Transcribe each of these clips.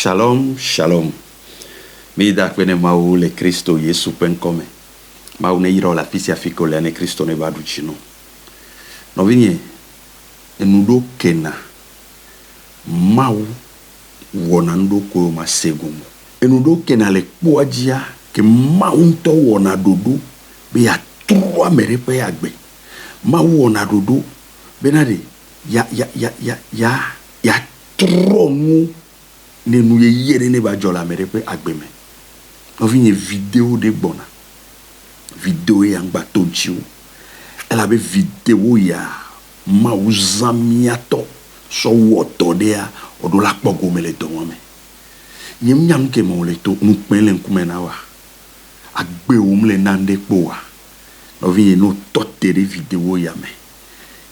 Shalom, shalom. Mida kwene mau le Kristo Yesu penkome. Mau ne iro la fisi afiko le ane Kristo ne badu chino. No vinye, enudo kena. Mau wonando ko ma segumu. Enudo kena le kuajia ke mau nto wona dodo be ya trois merepe agbe. Mau wona dodo benade ya tromu ne nou yere ne ba jola merepe agbeme. On vient vidéo de bona. Vidéo ya ngbato jiu. Elle avait vidéo ya mauzamiato so woto dea odola pogo mele to wame. Yem nyam ke mo le to nu pele nkumena wa. Agbe umle nande po wa. On vient no tote de vidéo ya me.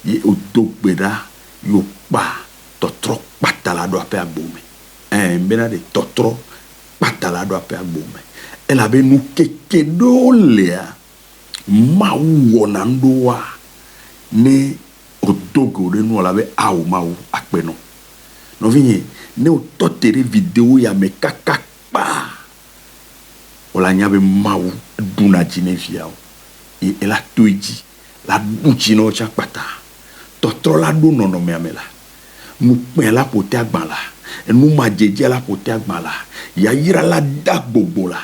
Ye odogbeda yo pa to tro patala do ape agbome. Benade totro patala do ape agbome. Elle avait nous keke dolea ma wonando wa ne odogo de nous avait au mau akpeno. No vinye ne ototere vidéo ya me kakakpa. Ola nyabe mau duna jine fiao. Et elle a tout dit la bouchino chakpata. Totro la do nono me amela. Nous pen la pote agbala. Et nous ma djedje la pote agbala. Ya yira la dak bobo la.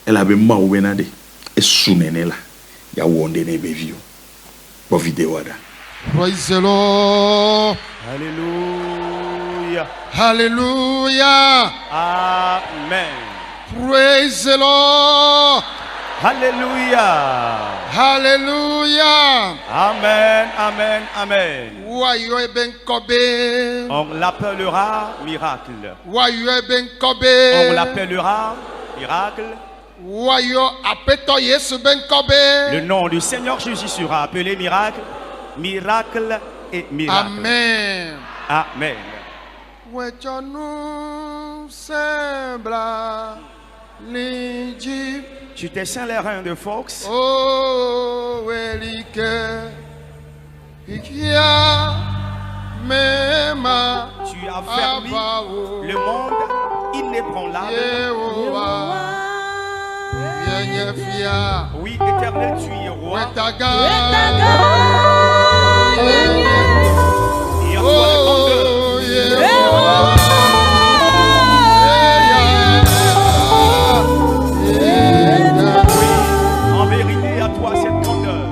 Elle avait ma ouvenade. Et sounene la. Ya wonde ne bevio. Pour vidéo ada. Praise the Lord. Hallelujah. Hallelujah. Amen. Praise the Lord. Hallelujah. Hallelujah. Amen, amen, amen. Wayo ben kobe. On l'appellera miracle. Wayo ben On kobe. l'appellera miracle. Wayo apeto Yesu ben kobe. Le nom du Seigneur Jésus sera appelé miracle, miracle et miracle. Amen. Amen. Wechonu sembla liji. Tu t'es saint les reins de Fox. Oh, welike ikia mema. Tu as fermé le monde inébranlable. Oui, éternel, tu es roi. Et à toi la grandeur. En vérité, à toi cette grandeur.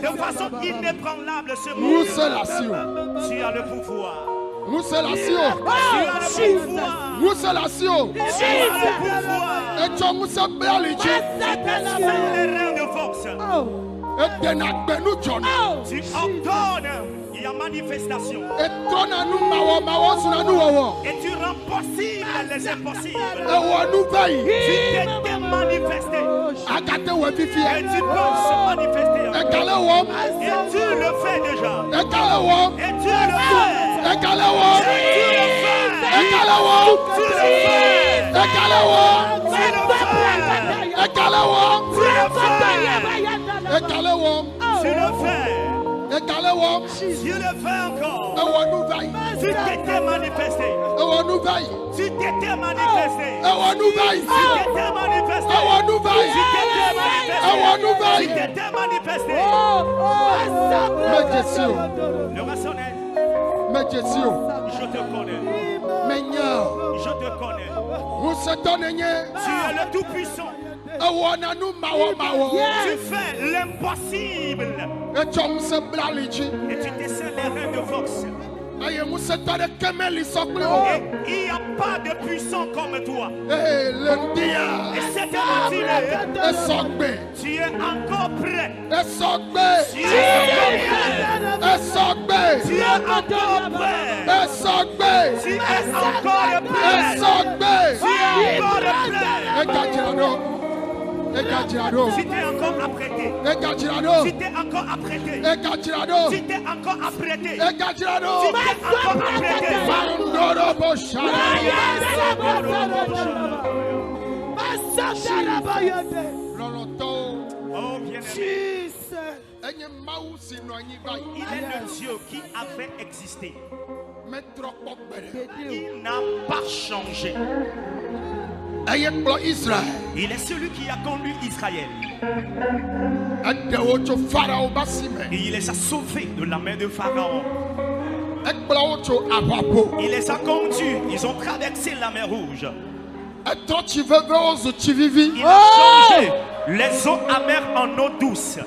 De façon inébranlable ce monde. Tu as le pouvoir. Nous c'est la Sion. Nous c'est la Sion. Et tu nous c'est Bralichi. Les reins de force. Et tu ordonnes. Il y a manifestation. Et tu rends possible les impossibles. Tu t'es manifesté. Et tu peux se manifester. Et tu le fais déjà. Et tu le fais. Tu le fais encore. Tu t'étais manifesté. Tu t'étais manifesté. Le maçonnet. Je te connais. Je te connais. Tu es le Tout-Puissant. Tu fais l'impossible. Et tu descends les reins de force. Et il n'y a pas de puissant comme toi. Et cette matinée, tu es encore prêt. Tu es encore prêt. Si tu es encore apprêté. Si tu es encore apprêté. Si tu es encore apprêté. Oh bien-aimé. Il est le Dieu qui avait existé. Il n'a pas changé. Il est celui qui a conduit Israël. Et il les a sauvés de la main de Pharaon. Il les a conduits. Ils ont traversé la mer Rouge. Il a changé les eaux amères en eau douce.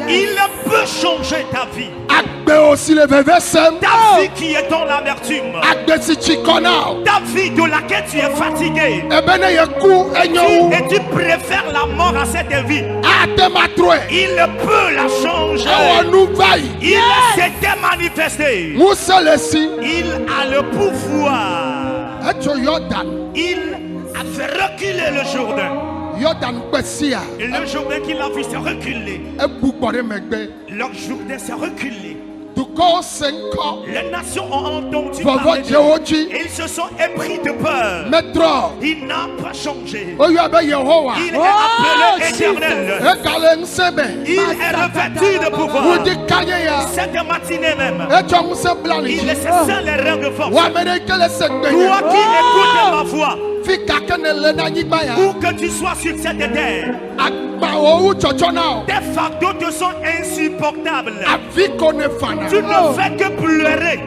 Il peut changer ta vie. Ta vie qui est dans l'amertume. Ta vie de laquelle tu es fatigué. Et tu préfères la mort à cette vie. Il peut la changer. Il s'était manifesté. Il a le pouvoir. Il a fait reculer le Jourdain. Le Jourdain qu'il a vu s'est reculé. Le Jourdain s'est reculé. Les nations ont entendu parler de lui et ils se sont épris de peur. Il n'a pas changé. Il est appelé Éternel. Il est revêtu de pouvoir. Cette matinée même, il est cessé les reins de force. Toi qui écoutes ma voix, où que tu sois sur cette terre, tes fardeaux te sont insupportables. Tu ne fais que pleurer.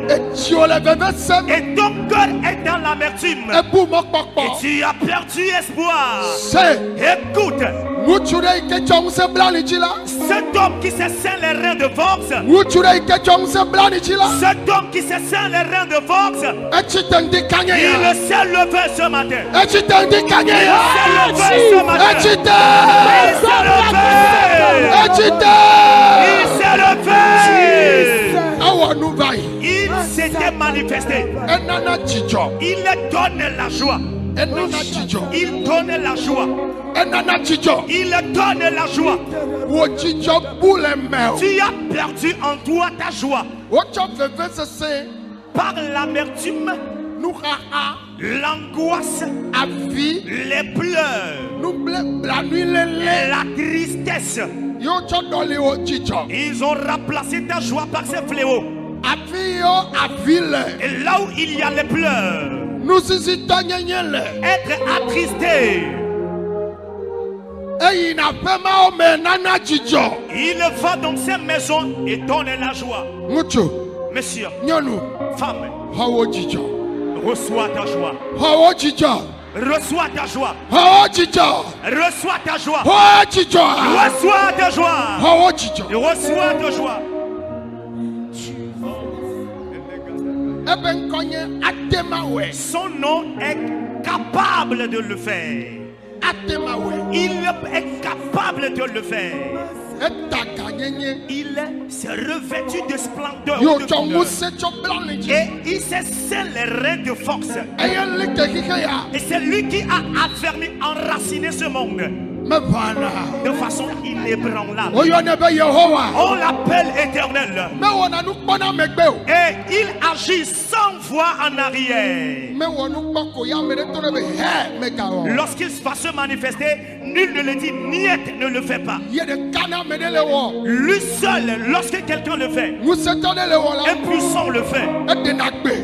Et ton cœur est dans l'amertume. Et tu as perdu espoir. Écoute. Cet homme qui se sent les reins de force. Cet homme qui se sent les reins de force. Il s'est levé ce matin. Il s'est levé ce matin. Il s'est levé. Il s'était manifesté. Il donne la joie. Il donne la joie. Il donne la joie. Tu as perdu en toi ta joie. Par l'amertume, l'angoisse, les pleurs, la tristesse. Ils ont remplacé ta joie par ces fléaux. Et là où il y a les pleurs, être attristé. Il va dans ses maisons et donne la joie. Messieurs, femmes, reçois ta joie. Reçois ta joie. Reçois ta joie. Reçois ta joie. Reçois ta joie. Son nom est capable de le faire. Il est capable de le faire. Il s'est revêtu de splendeur et il s'est scellé les reins de force. Et c'est lui qui a affermi, enraciné ce monde de façon inébranlable. On l'appelle Éternel. Et il agit sans voir en arrière. Lorsqu'il va se manifester, nul ne le dit, niet ne le fait pas. Lui seul, lorsque quelqu'un le fait, un puissant le fait.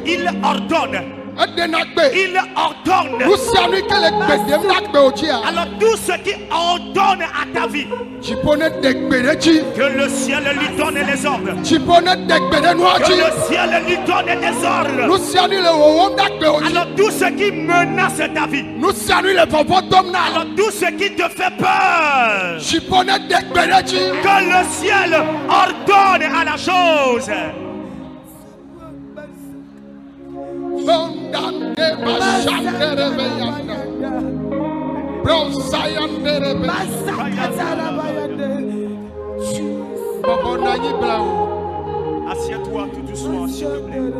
Il ordonne. Il ordonne. Alors tout ce qui ordonne à ta vie, que le ciel lui donne les ordres. Que le ciel lui donne des ordres. Alors tout ce qui menace ta vie, alors tout ce qui te fait peur, que le ciel ordonne à la chose. Assieds-toi tout doucement, s'il te plaît.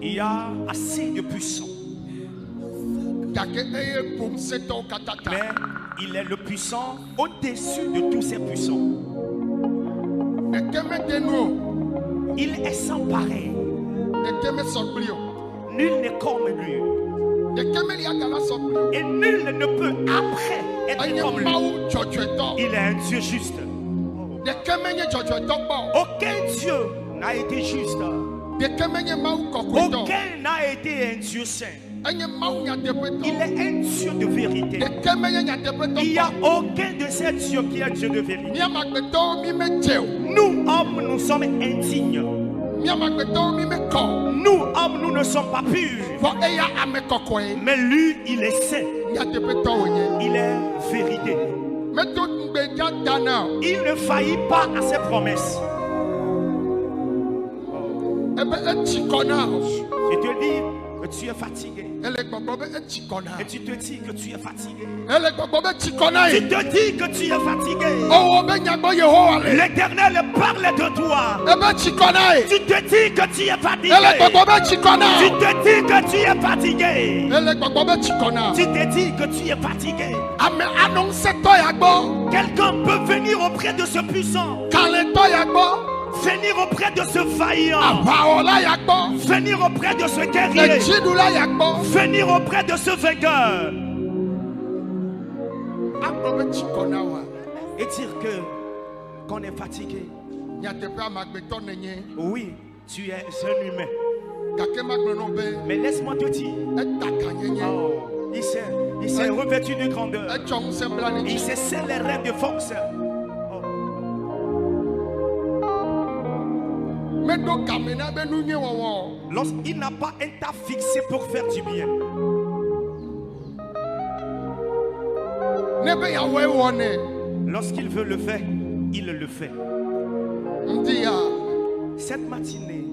Il y a assez de puissants. Mais il est le puissant au-dessus de tous ces puissants. Il est sans pareil. Nul n'est comme lui. Et nul ne peut après être comme lui. Il est un Dieu juste. Aucun Dieu n'a été juste. Aucun n'a été un Dieu saint. Il est un Dieu de vérité. Il n'y a aucun de ces dieux qui est Dieu de vérité. Nous, hommes, nous sommes indignes. Nous, hommes, nous ne sommes pas purs. Mais lui, il est saint. Il est vérité. Il ne faillit pas à ses promesses. Je te dis que tu es fatigué. Et tu te dis que tu es fatigué. Tu te dis que tu es fatigué. L'Éternel parle de toi. Tu te dis que tu es fatigué. Tu te dis que tu es fatigué. Tu te dis que tu es fatigué. Quelqu'un peut venir auprès de ce puissant. Venir auprès de ce vaillant. Venir auprès de ce guerrier. Venir auprès de ce vainqueur. Et dire qu'on est fatigué. Oui, tu es un humain. Mais laisse-moi te dire. Oh, il s'est revêtu de grandeur. Il s'est scellé les rêves de force. Lorsqu'il n'a pas un tas fixé pour faire du bien. Lorsqu'il veut le faire, il le fait. Cette matinée,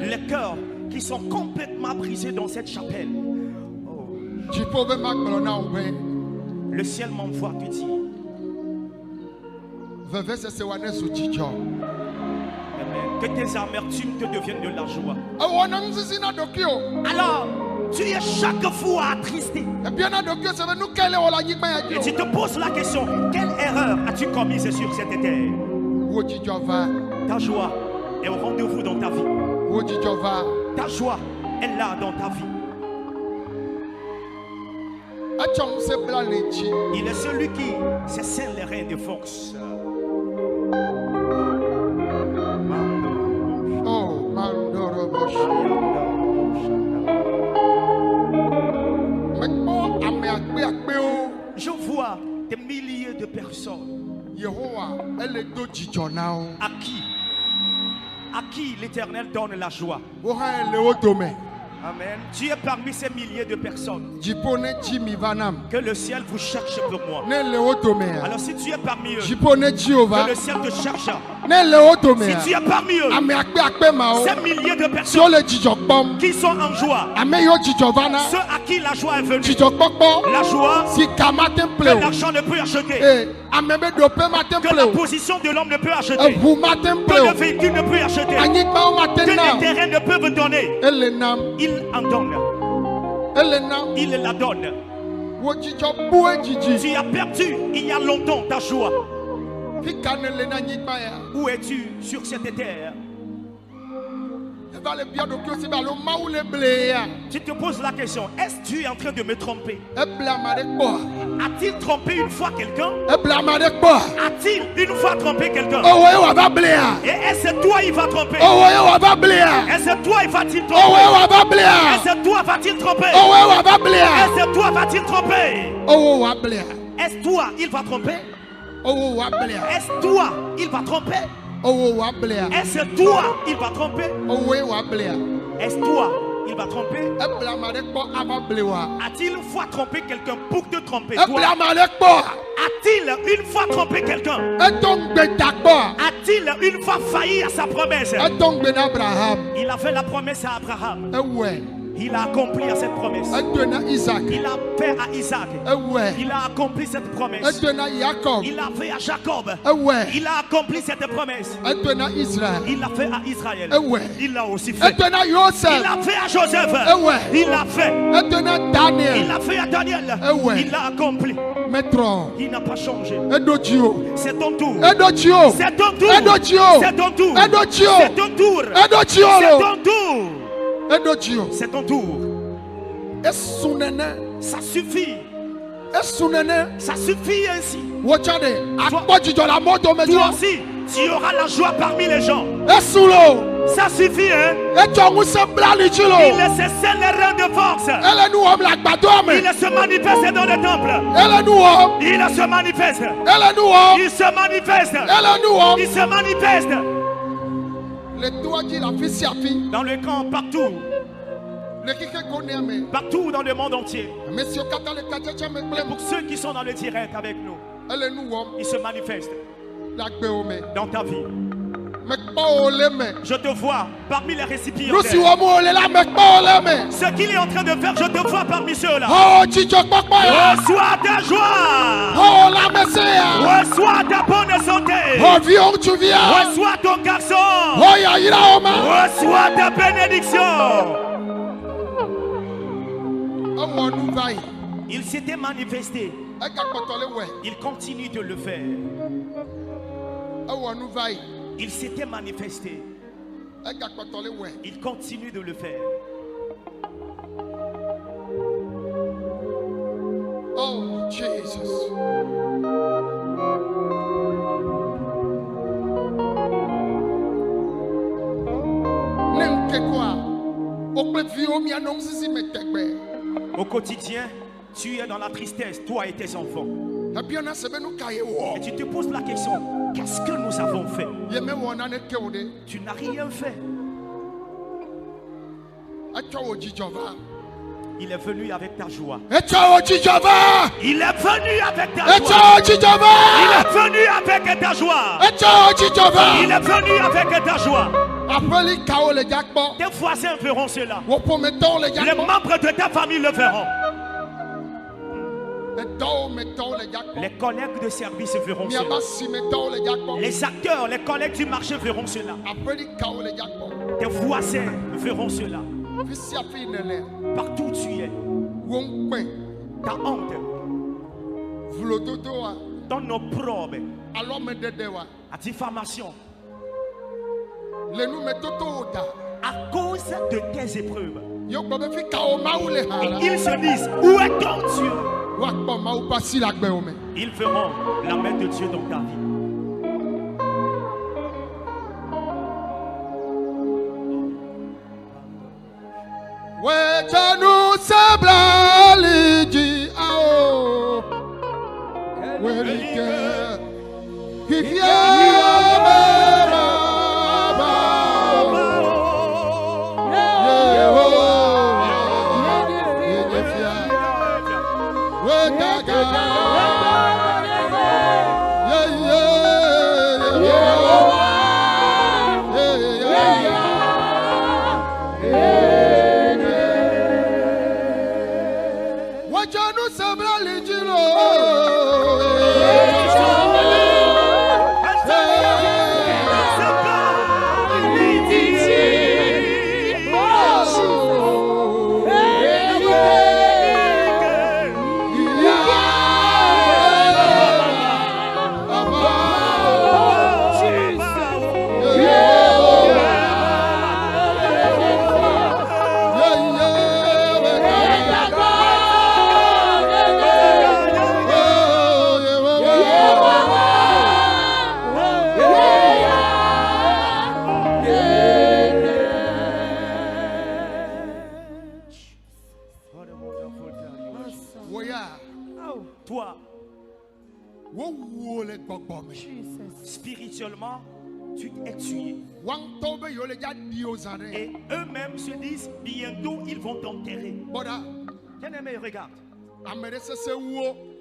les cœurs qui sont complètement brisés dans cette chapelle. Le ciel m'envoie te dire. Que tes amertumes te deviennent de la joie. Alors, tu es chaque fois attristé. Et tu te poses la question, quelle erreur as-tu commise sur cette terre? Ta joie est au rendez-vous dans ta vie. Ta joie est là dans ta vie. Il est celui qui se scelle les reins de force. Je vois des milliers de personnes à qui l'Éternel donne la joie. Amen. Tu es parmi ces milliers de personnes que le ciel vous cherche pour moi. Alors si tu es parmi eux, que le ciel te cherche. Si tu es parmi eux, ces milliers de personnes qui sont en joie, ceux à qui la joie est venue, la joie que l'argent ne peut acheter, que la position de l'homme ne peut acheter, que le véhicule ne peut acheter, que les terrains ne peuvent donner. Il en donne. Il la donne. Tu as perdu il y a longtemps ta joie. Où es-tu sur cette terre? Tu te poses la question, est-ce que tu es en train de me tromper? A-t-il trompé une fois quelqu'un? A-t-il une fois trompé quelqu'un? Et est-ce que toi il va tromper? Est-ce que toi il va-t-il tromper? Est-ce que toi va-t-il tromper? Est-ce que toi va-t-il tromper? Est-ce que toi il va tromper? Est-ce que toi il va tromper? Est-ce toi il va tromper? Est-ce toi il va tromper? A-t-il une fois trompé quelqu'un pour te tromper toi? A-t-il une fois trompé quelqu'un? A-t-il une fois failli à sa promesse? Il a fait la promesse à Abraham. Il a accompli cette promesse. Il a fait à Isaac. Il a accompli cette promesse. Il a fait à Jacob. Il a accompli cette promesse. Il a fait à Israël. Il l'a aussi fait. Il a fait à Joseph. Il l'a fait. Il a fait à Daniel. Il l'a accompli. Il n'a pas changé. C'est ton tour. C'est ton tour. C'est ton tour. C'est ton tour. C'est ton tour. C'est ton tour. Ça suffit. Ça suffit ainsi. Toi aussi, tu auras la joie parmi les gens. Ça suffit, hein? Il se scelle les reins de force. Il se manifeste dans le temple. Il se manifeste. Il se manifeste. Il se manifeste. Dans le camp, partout. Partout dans le monde entier. Et pour ceux qui sont dans le direct avec nous, ils se manifestent dans ta vie. Je te vois parmi les récipients. Ce qu'il est en train de faire, je te vois parmi ceux-là. Reçois ta joie. Reçois ta bonne santé. Reçois ton garçon. Reçois ta bénédiction. Il s'était manifesté. Il continue de le faire. Il s'était manifesté. Il continue de le faire. Oh, Jesus. Au quotidien, tu es dans la tristesse, toi et tes enfants. Et tu te poses la question, qu'est-ce que nous avons fait? Tu n'as rien fait. Il est venu avec ta joie. Il est venu avec ta joie. Il est venu avec ta joie. Il est venu avec ta joie. Tes voisins verront cela. Les membres de ta famille le verront. Les collègues de service verront cela. Les acteurs, les collègues du marché verront cela. Tes voisins verront cela. Partout où tu es, ta honte, ton opprobre, la diffamation, à cause de tes épreuves. Et ils se disent, où est ton Dieu? Ils verront la main de Dieu dans ta vie. Toi, spirituellement, tu es tué. Et eux-mêmes se disent, bientôt ils vont t'enterrer. Bien-aimé, regarde.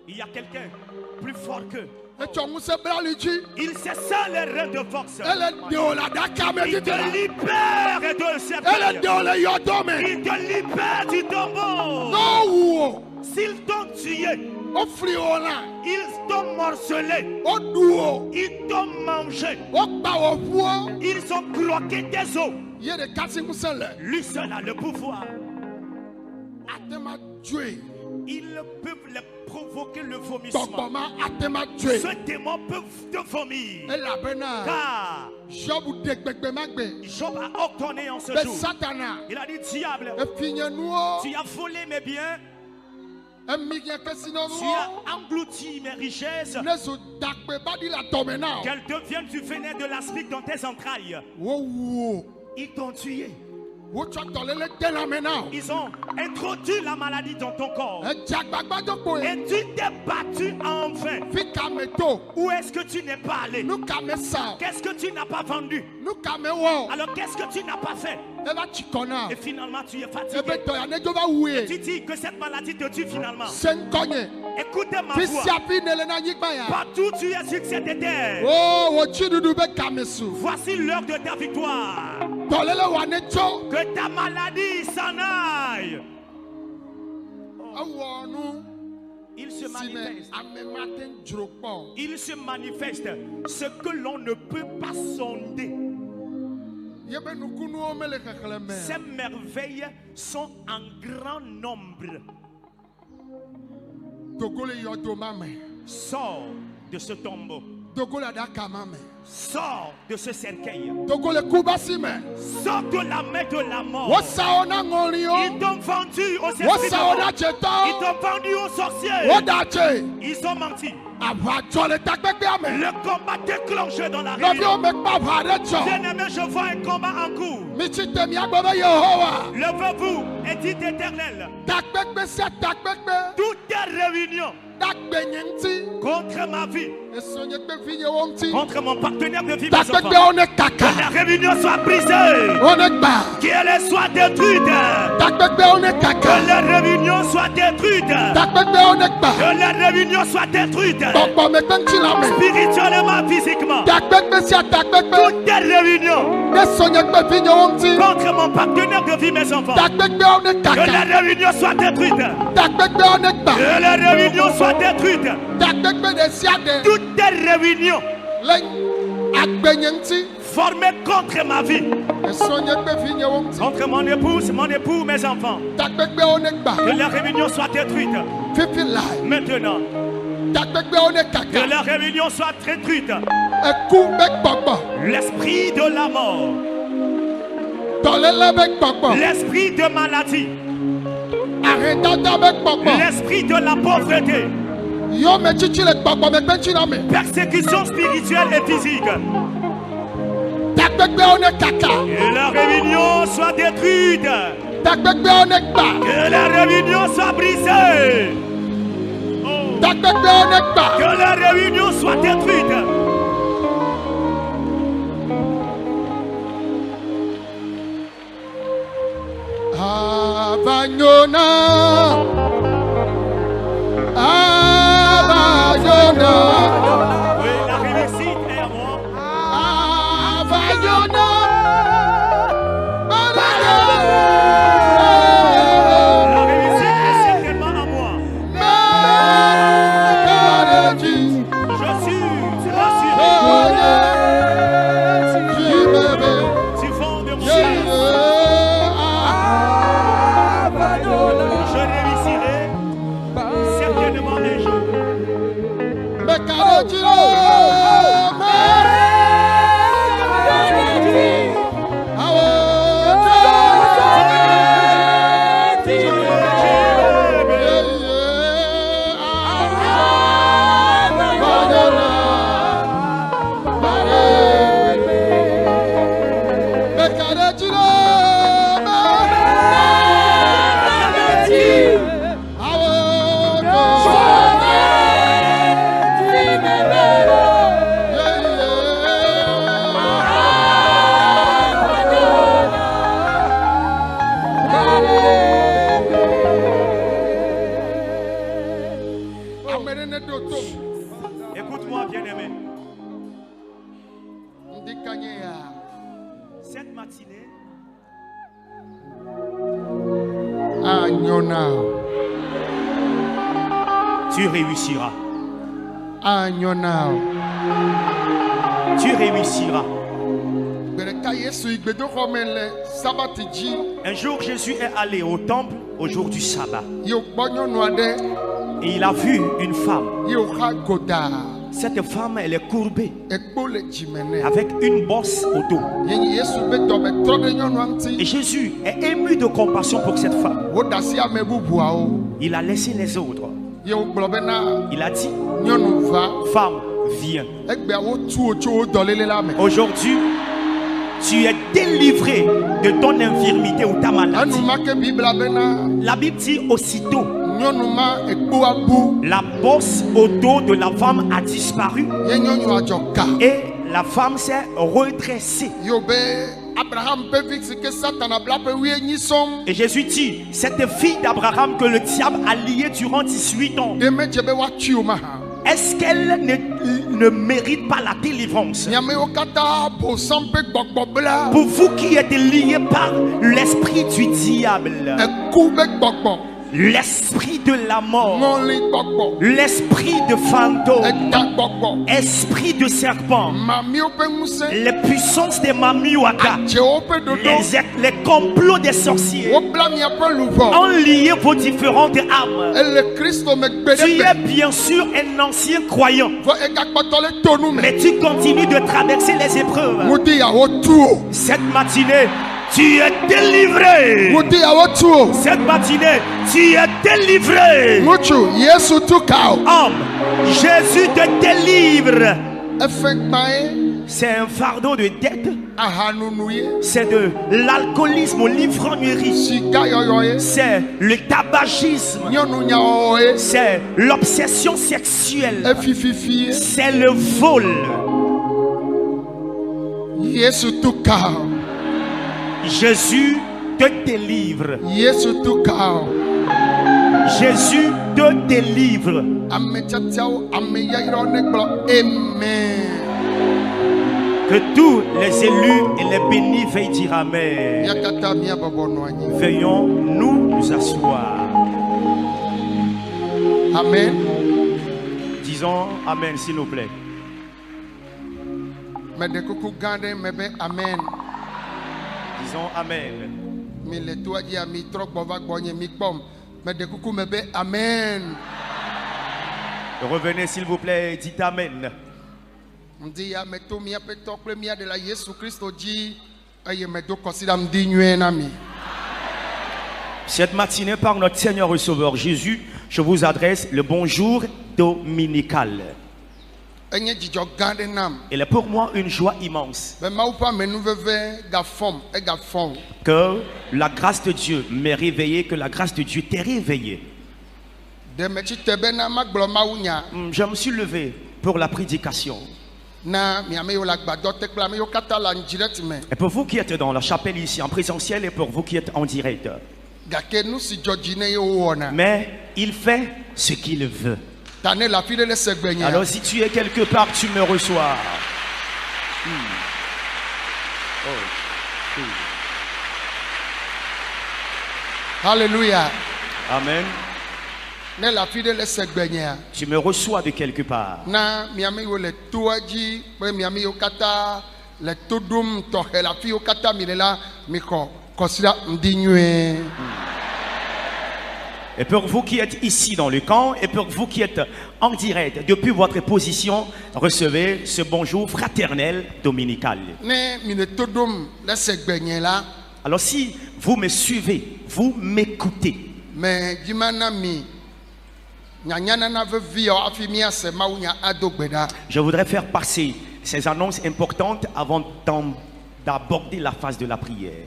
Il y a quelqu'un plus fort qu'eux. Il se sent les reins de force. Il te libère de cette terre. Il te libère du tombeau. S'ils t'ont tué, ils t'ont morcelé, ils t'ont mangé, ils ont croqué tes os. Lui seul a le pouvoir. Ils peuvent les provoquer le vomissement. Ce démon peut te vomir. Car Job a ordonné en ce jour. Il a dit, diable, tu as volé mes biens. Tu as englouti mes richesses. Qu'elles deviennent du venin de l'aspic dans tes entrailles. Ils t'ont tué. Ils ont introduit la maladie dans ton corps. Et tu t'es battu en vain. Où est-ce que tu n'es pas allé? Qu'est-ce que tu n'as pas vendu? Alors qu'est-ce que tu n'as pas fait? Et finalement tu es fatigué. Et tu dis que cette maladie te tue finalement. Écoutez ma voix. Partout tu es sur cette terre. Voici l'heure de ta victoire. Que ta maladie s'en aille. Il se manifeste. Il se manifeste. Ce que l'on ne peut pas sonder. Ces merveilles sont en grand nombre. Sors de ce tombeau. Sors de ce cercueil. Sors de la main de la mort. Ils t'ont vendu aux esprits de mort. Ils t'ont vendu aux sorciers. Ils ont menti. Le combat déclenché dans la réunion. Bien-aimé, je vois un combat en cours. Levez-vous et dites Éternel. Toutes tes réunions contre ma vie, contre mon partenaire de vie, que la réunion soit brisée, qu'elle soit détruite, que la réunion soit détruite, que la réunion soit détruite, spirituellement, physiquement. Toutes tes réunions contre mon partenaire de vie, mes enfants, que la réunion soit détruite, que la réunion soit détruite. Toutes tes réunions formées contre ma vie, contre mon épouse, mon époux, mes enfants, que la réunion soit détruite maintenant. Que la réunion soit détruite. L'esprit de la mort, l'esprit de maladie, l'esprit de la pauvreté, persécution spirituelle et physique. Que la réunion soit détruite. Que la réunion soit brisée. Que la réunion soit détruite. Oui, la réussite est à moi. La réussite est certainement à moi. Je suis rassuré. Du fond de mon cœur, je réussirai certainement un jour. Écoute-moi, bien-aimé. Cette matinée, tu réussiras. Tu réussiras. Un jour, Jésus est allé au temple au jour du sabbat. Et il a vu une femme. Cette femme, elle est courbée avec une bosse au dos. Et Jésus est ému de compassion pour cette femme. Il a laissé les autres. Il a dit, femme, viens. Aujourd'hui, tu es délivré de ton infirmité ou ta maladie. La Bible dit aussitôt, la bosse au dos de la femme a disparu et la femme s'est redressée. Et Jésus dit, cette fille d'Abraham que le diable a liée durant 18 ans, est-ce qu'elle ne mérite pas la délivrance? Pour vous qui êtes liés par l'esprit du diable, l'esprit de la mort, l'esprit de fantôme, esprit de serpent, les puissances des Mamiwaka, les complots des sorciers ont lié vos différentes âmes. Tu es bien sûr un ancien croyant, mais tu continues de traverser les épreuves. Cette matinée, tu es délivré. Cette matinée, tu es délivré. Homme, Jésus te délivre. C'est un fardeau de dette. C'est de l'alcoolisme, l'ivrognerie. C'est le tabagisme. C'est l'obsession sexuelle. C'est le vol. Jésus te délivre. Jésus te délivre. Amen. Que tous les élus et les bénis veuillent dire Amen. Veuillons nous asseoir. Amen. Disons Amen s'il nous plaît. Amen. Disons Amen. Amen. Revenez s'il vous plaît et dites Amen. Cette matinée, par notre Seigneur et Sauveur Jésus, je vous adresse le bonjour dominical. Il est pour moi une joie immense que la grâce de Dieu m'ait réveillé, que la grâce de Dieu t'ait réveillé. Je me suis levé pour la prédication. Et pour vous qui êtes dans la chapelle ici en présentiel et pour vous qui êtes en direct. Mais il fait ce qu'il veut. Alors si tu es quelque part, tu me reçois. Alléluia. Amen. Tu me reçois de quelque part. Et pour vous qui êtes ici dans le camp et pour vous qui êtes en direct depuis votre position, recevez ce bonjour fraternel dominical. Alors si vous me suivez, vous m'écoutez. Je voudrais faire passer ces annonces importantes avant d'aborder la phase de la prière.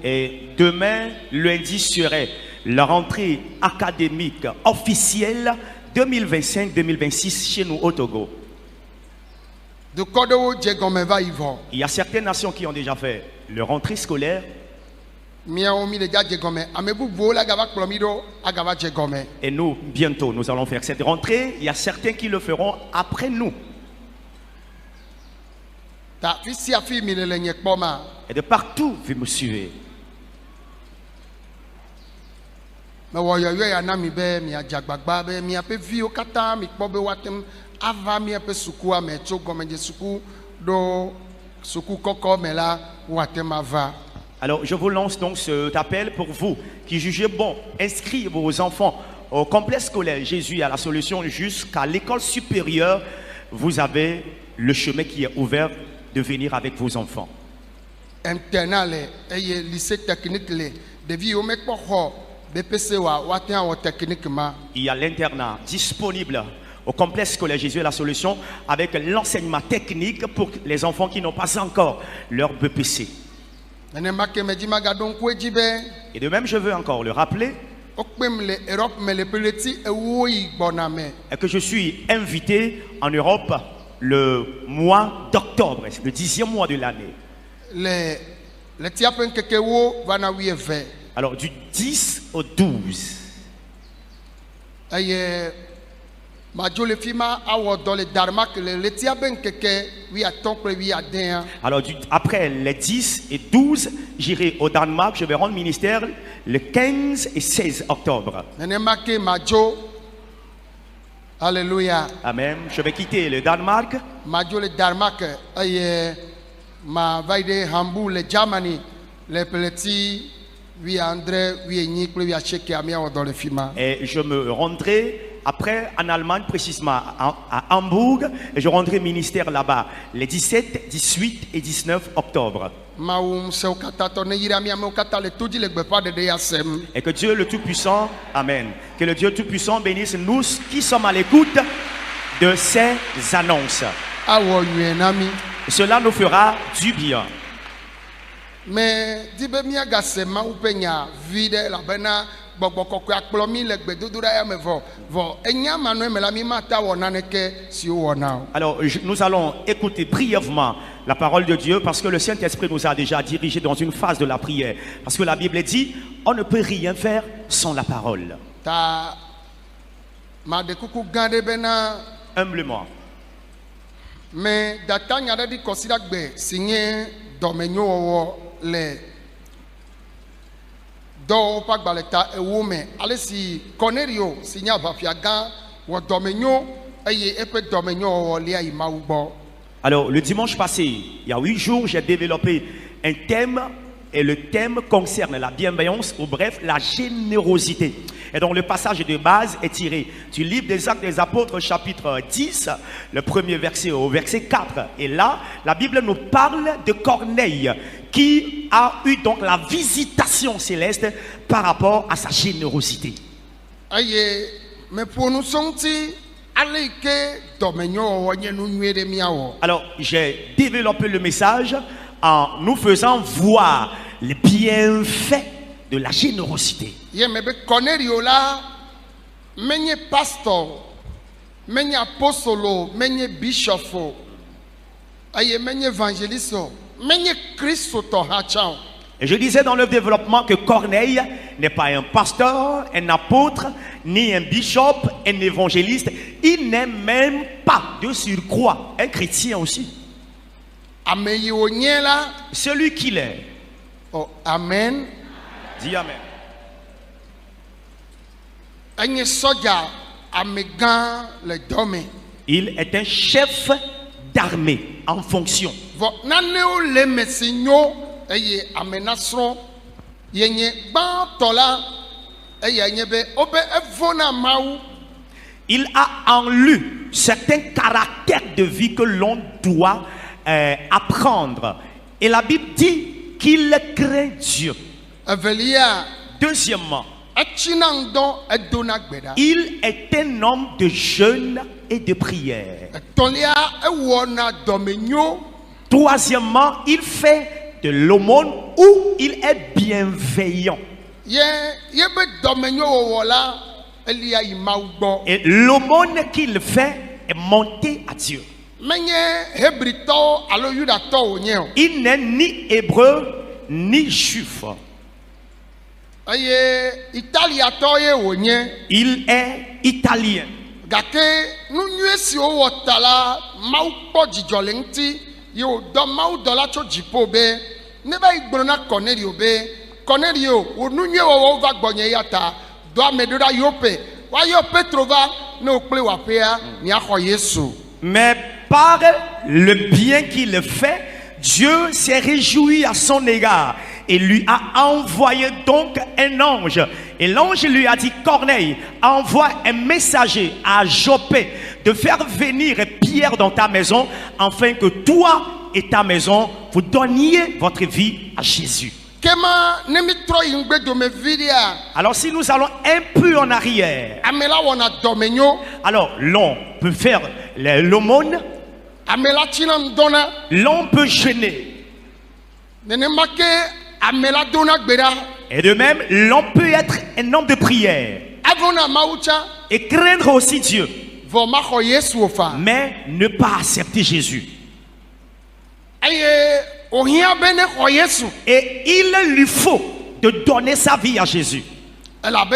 Et demain, lundi serait la rentrée académique officielle 2025-2026 chez nous au Togo. Il y a certaines nations qui ont déjà fait leur rentrée scolaire. Et nous, bientôt, nous allons faire cette rentrée. Il y a certains qui le feront après nous. Et de partout, vous me suivez. Alors je vous lance donc cet appel pour vous qui jugez bon, inscrivez vos enfants au complexe scolaire Jésus à la solution jusqu'à l'école supérieure. Vous avez le chemin qui est ouvert de venir avec vos enfants. Il y a l'internat disponible au complexe scolaire Jésus à la solution avec l'enseignement technique pour les enfants qui n'ont pas encore leur BPC. Et de même, je veux encore le rappeler, Et que je suis invité en Europe le mois d'octobre, c'est le 10e mois de l'année. Alors du 10 au 12. Alors après les 10 et 12, j'irai au Danemark, je vais rendre ministère le 15 et 16 octobre. Alléluia. Amen. Je vais quitter le Danemark. Le Danemark, ma vaide Hambourg, le Germany, les petits, oui André, oui Nick, oui Acheke, Amia dans le film. Et je me rendrai après en Allemagne, précisément à Hambourg, et je rendrai ministère là-bas les 17, 18 et 19 octobre. Et que Dieu le Tout-Puissant, Amen, que le Dieu Tout-Puissant bénisse nous qui sommes à l'écoute de ces annonces. Cela nous fera du bien. Mais alors nous allons écouter brièvement la parole de Dieu parce que le Saint-Esprit nous a déjà dirigés dans une phase de la prière. Parce que la Bible dit, on ne peut rien faire sans la parole. Humblement. Mais d'atteindre à dire considère que signer domenio les do pas baleta et women allez si Cornelio signa bafiaga ou domenio et peut domenio lia imaubo. Alors le dimanche passé, il y a 8 jours, j'ai développé un thème et le thème concerne la bienveillance ou bref la générosité. Et donc le passage de base est tiré du livre des Actes des Apôtres chapitre 10, le premier verset au verset 4. Et là, la Bible nous parle de Corneille qui a eu donc la visitation céleste par rapport à sa générosité. Mais pour nous sentir alors j'ai développé le message en nous faisant voir les bienfaits de la générosité. Cornelio là, menye pasteur, menye apostolo, menye bishop, aye menye évangéliste, menye Christ to hachao. Et je disais dans le développement que Corneille n'est pas un pasteur, un apôtre, ni un bishop, un évangéliste. Il n'est même pas de surcroît un chrétien aussi. Celui qu'il est. Oh, amen. Dis amen. Il est un chef d'armée en fonction. Il a en lui certains caractères de vie que l'on doit apprendre. Et la Bible dit qu'il craint Dieu. Deuxièmement, il est un homme de jeûne et de prière. Troisièmement, il fait de l'aumône où il est bienveillant. Et l'aumône qu'il fait est monté à Dieu. Il n'est ni hébreu ni juif. Il est italien. Mais par le bien qu'il fait, Dieu s'est réjoui à son égard et lui a envoyé donc un ange. Et l'ange lui a dit, Corneille, envoie un messager à Joppé de faire venir Pierre dans ta maison afin que toi et ta maison vous donniez votre vie à Jésus. Alors si nous allons un peu en arrière, alors l'on peut faire l'aumône, l'on peut jeûner. Et de même, l'homme peut être un homme de prière et craindre aussi Dieu, mais ne pas accepter Jésus. Et il lui faut de donner sa vie à Jésus. Amen.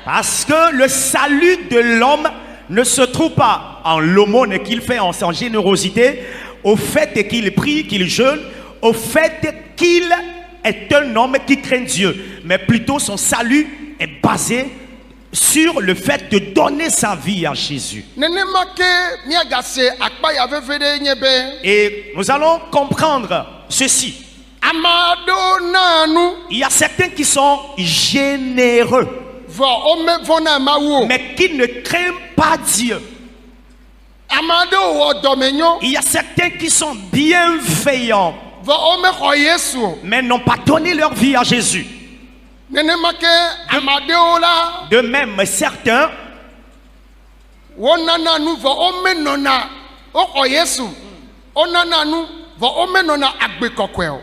Parce que le salut de l'homme ne se trouve pas en l'aumône qu'il fait, en sa générosité, au fait qu'il prie, qu'il jeûne, au fait qu'il est un homme qui craint Dieu, mais plutôt son salut est basé sur le fait de donner sa vie à Jésus. Et nous allons comprendre ceci. Il y a certains qui sont généreux, mais qui ne craignent pas Dieu. Il y a certains qui sont bienveillants, mais n'ont pas donné leur vie à Jésus. De même, certains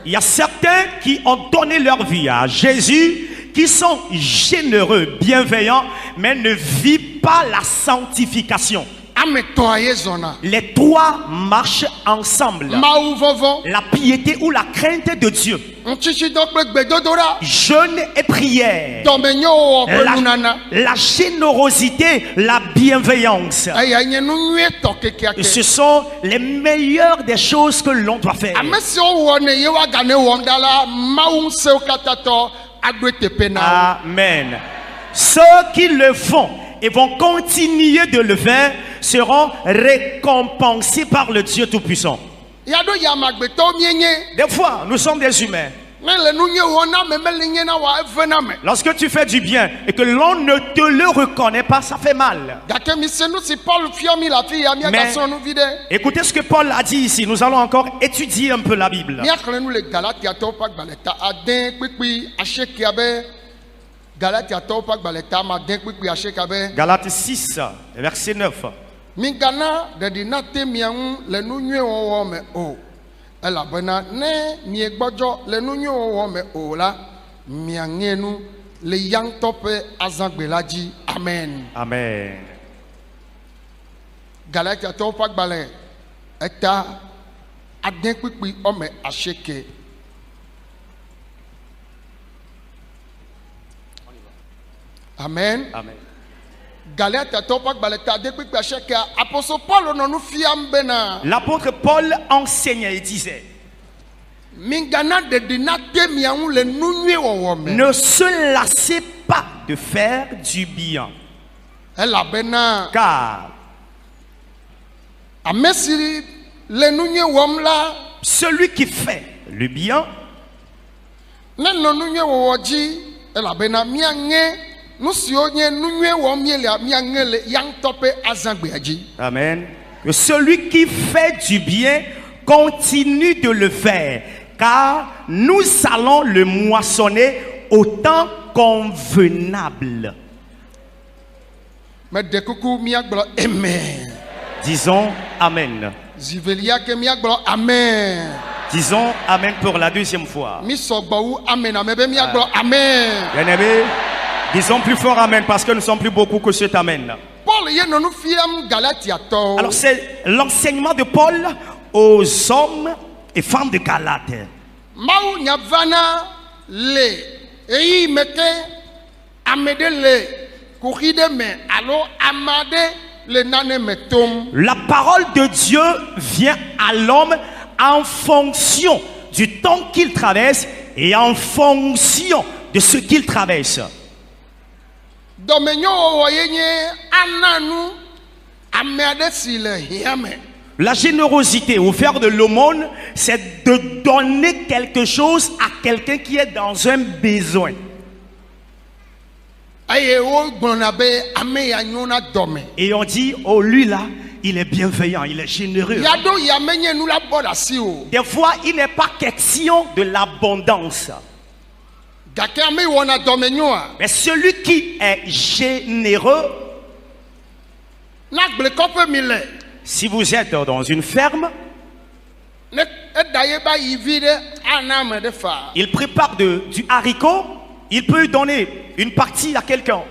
il y a certains qui ont donné leur vie à Jésus, qui sont généreux, bienveillants, mais ne vivent pas la sanctification. Les trois marchent ensemble. La piété ou la crainte de Dieu, jeûne et prière, la générosité, la bienveillance. Ce sont les meilleures des choses que l'on doit faire. Amen. Ceux qui le font et vont continuer de le faire seront récompensés par le Dieu Tout-Puissant. Des fois, nous sommes des humains. Lorsque tu fais du bien et que l'on ne te le reconnaît pas, ça fait mal. Mais écoutez ce que Paul a dit ici. Nous allons encore étudier un peu la Bible. Galates 6, verset 9. Mingana de dinate miaou le nunye me o. Ela bena ne miegbojo le nunye me o la miangenu le yang tope azangbelaji. Amen. Amen. Galatia topak bale eta aden kpikpi ome asheke. Amen. Amen. L'apôtre Paul enseignait et disait: ne se lassez pas de faire du bien, car celui qui fait le bien amen. Que celui qui fait du bien continue de le faire, car nous allons le moissonner au temps convenable. Disons Amen. Disons Amen pour la deuxième fois. Bien-aimés, disons plus fort Amen parce que nous sommes plus beaucoup que cet Amen. Alors c'est l'enseignement de Paul aux hommes et femmes de Galate. La parole de Dieu vient à l'homme en fonction du temps qu'il traverse et en fonction de ce qu'il traverse. La générosité ou faire de l'aumône, c'est de donner quelque chose à quelqu'un qui est dans un besoin. Et on dit, oh lui là, il est bienveillant, il est généreux. Des fois, il n'est pas question de l'abondance. Mais celui qui est généreux, si vous êtes dans une ferme, il prépare du haricot, il peut donner une partie à quelqu'un.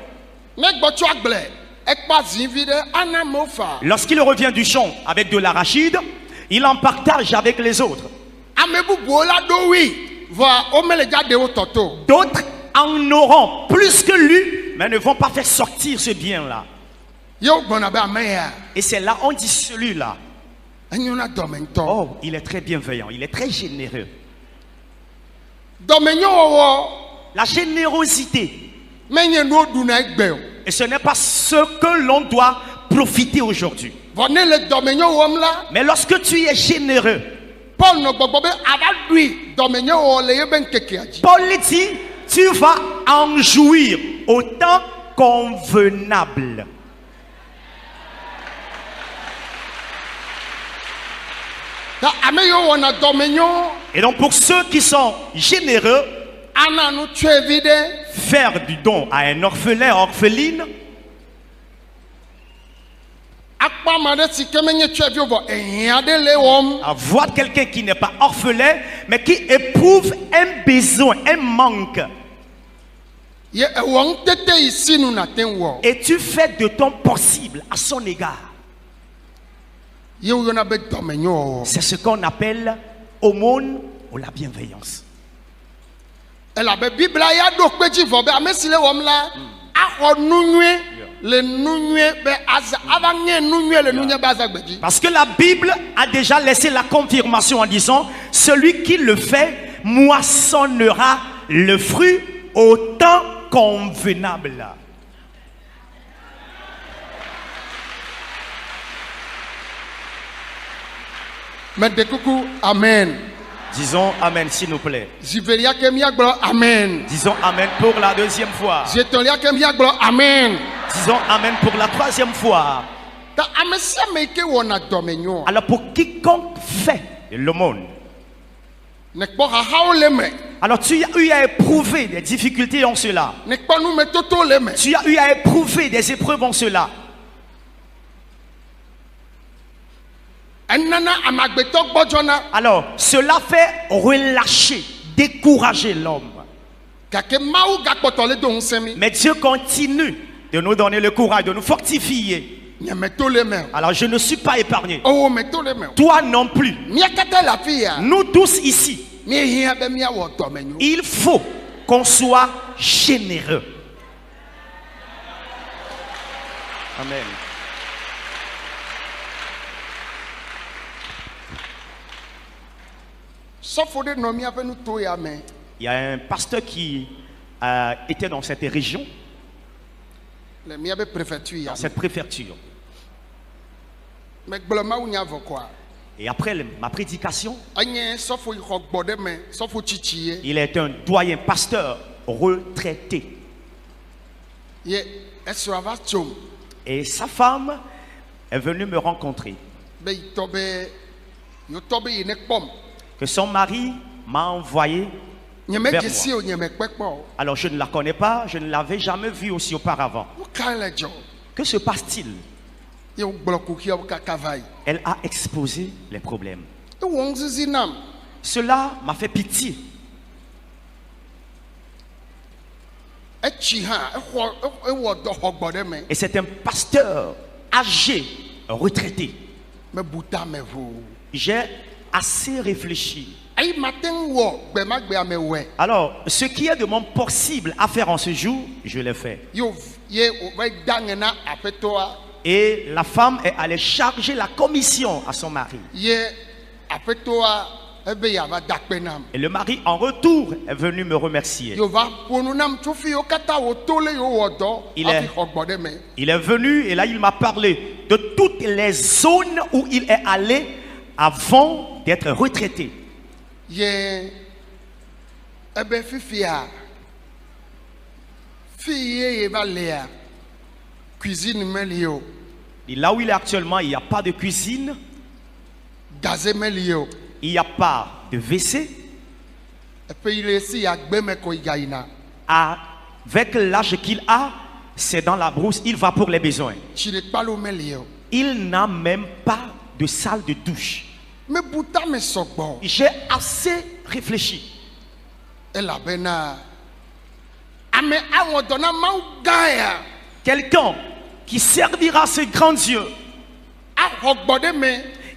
Lorsqu'il revient du champ avec de l'arachide, il en partage avec les autres. D'autres en auront plus que lui, mais ne vont pas faire sortir ce bien-là. Et c'est là on dit celui-là. Oh, il est très bienveillant, il est très généreux. La générosité. Et ce n'est pas ce que l'on doit profiter aujourd'hui. Mais lorsque tu es généreux, Paul dit, tu vas en jouir au temps convenable. Et donc pour ceux qui sont généreux, faire du don à un orphelin, orpheline, avoir quelqu'un qui n'est pas orphelin mais qui éprouve un besoin, un manque, et tu fais de ton possible à son égard, c'est ce qu'on appelle aumône ou la bienveillance. Parce que la Bible a déjà laissé la confirmation en disant, celui qui le fait moissonnera le fruit au temps convenable. Amen. Disons Amen s'il nous plaît. Amen. Disons Amen pour la deuxième fois. Amen. Disons Amen pour la troisième fois. Alors pour quiconque fait l'aumône, alors tu as eu à éprouver des difficultés en cela. Tu as eu à éprouver des épreuves en cela. Alors cela fait relâcher, décourager l'homme. Mais Dieu continue de nous donner le courage, de nous fortifier. Alors je ne suis pas épargné. Toi non plus. Nous tous ici, il faut qu'on soit généreux. Amen. Il y a un pasteur qui était dans cette région, dans cette préfecture. Et après ma prédication, il est un doyen pasteur retraité. Et sa femme est venue me rencontrer. Que son mari m'a envoyé vers moi. Alors je ne la connais pas, je ne l'avais jamais vue aussi auparavant. Que se passe-t-il? Elle a exposé les problèmes. Cela m'a fait pitié. Et c'est un pasteur âgé, retraité. J'ai assez réfléchi. Alors, ce qui est de mon possible à faire en ce jour, je l'ai fait. Et la femme est allée charger la commission à son mari. Et le mari, en retour, est venu me remercier. Il est venu et là, il m'a parlé de toutes les zones où il est allé avant d'être retraité. Et là où il est actuellement, il n'y a pas de cuisine. Il n'y a pas de WC. avec l'âge qu'il a, c'est dans la brousse, il va pour les besoins. Il n'a même pas de salle de douche. J'ai assez réfléchi. Quelqu'un qui servira ses grands dieux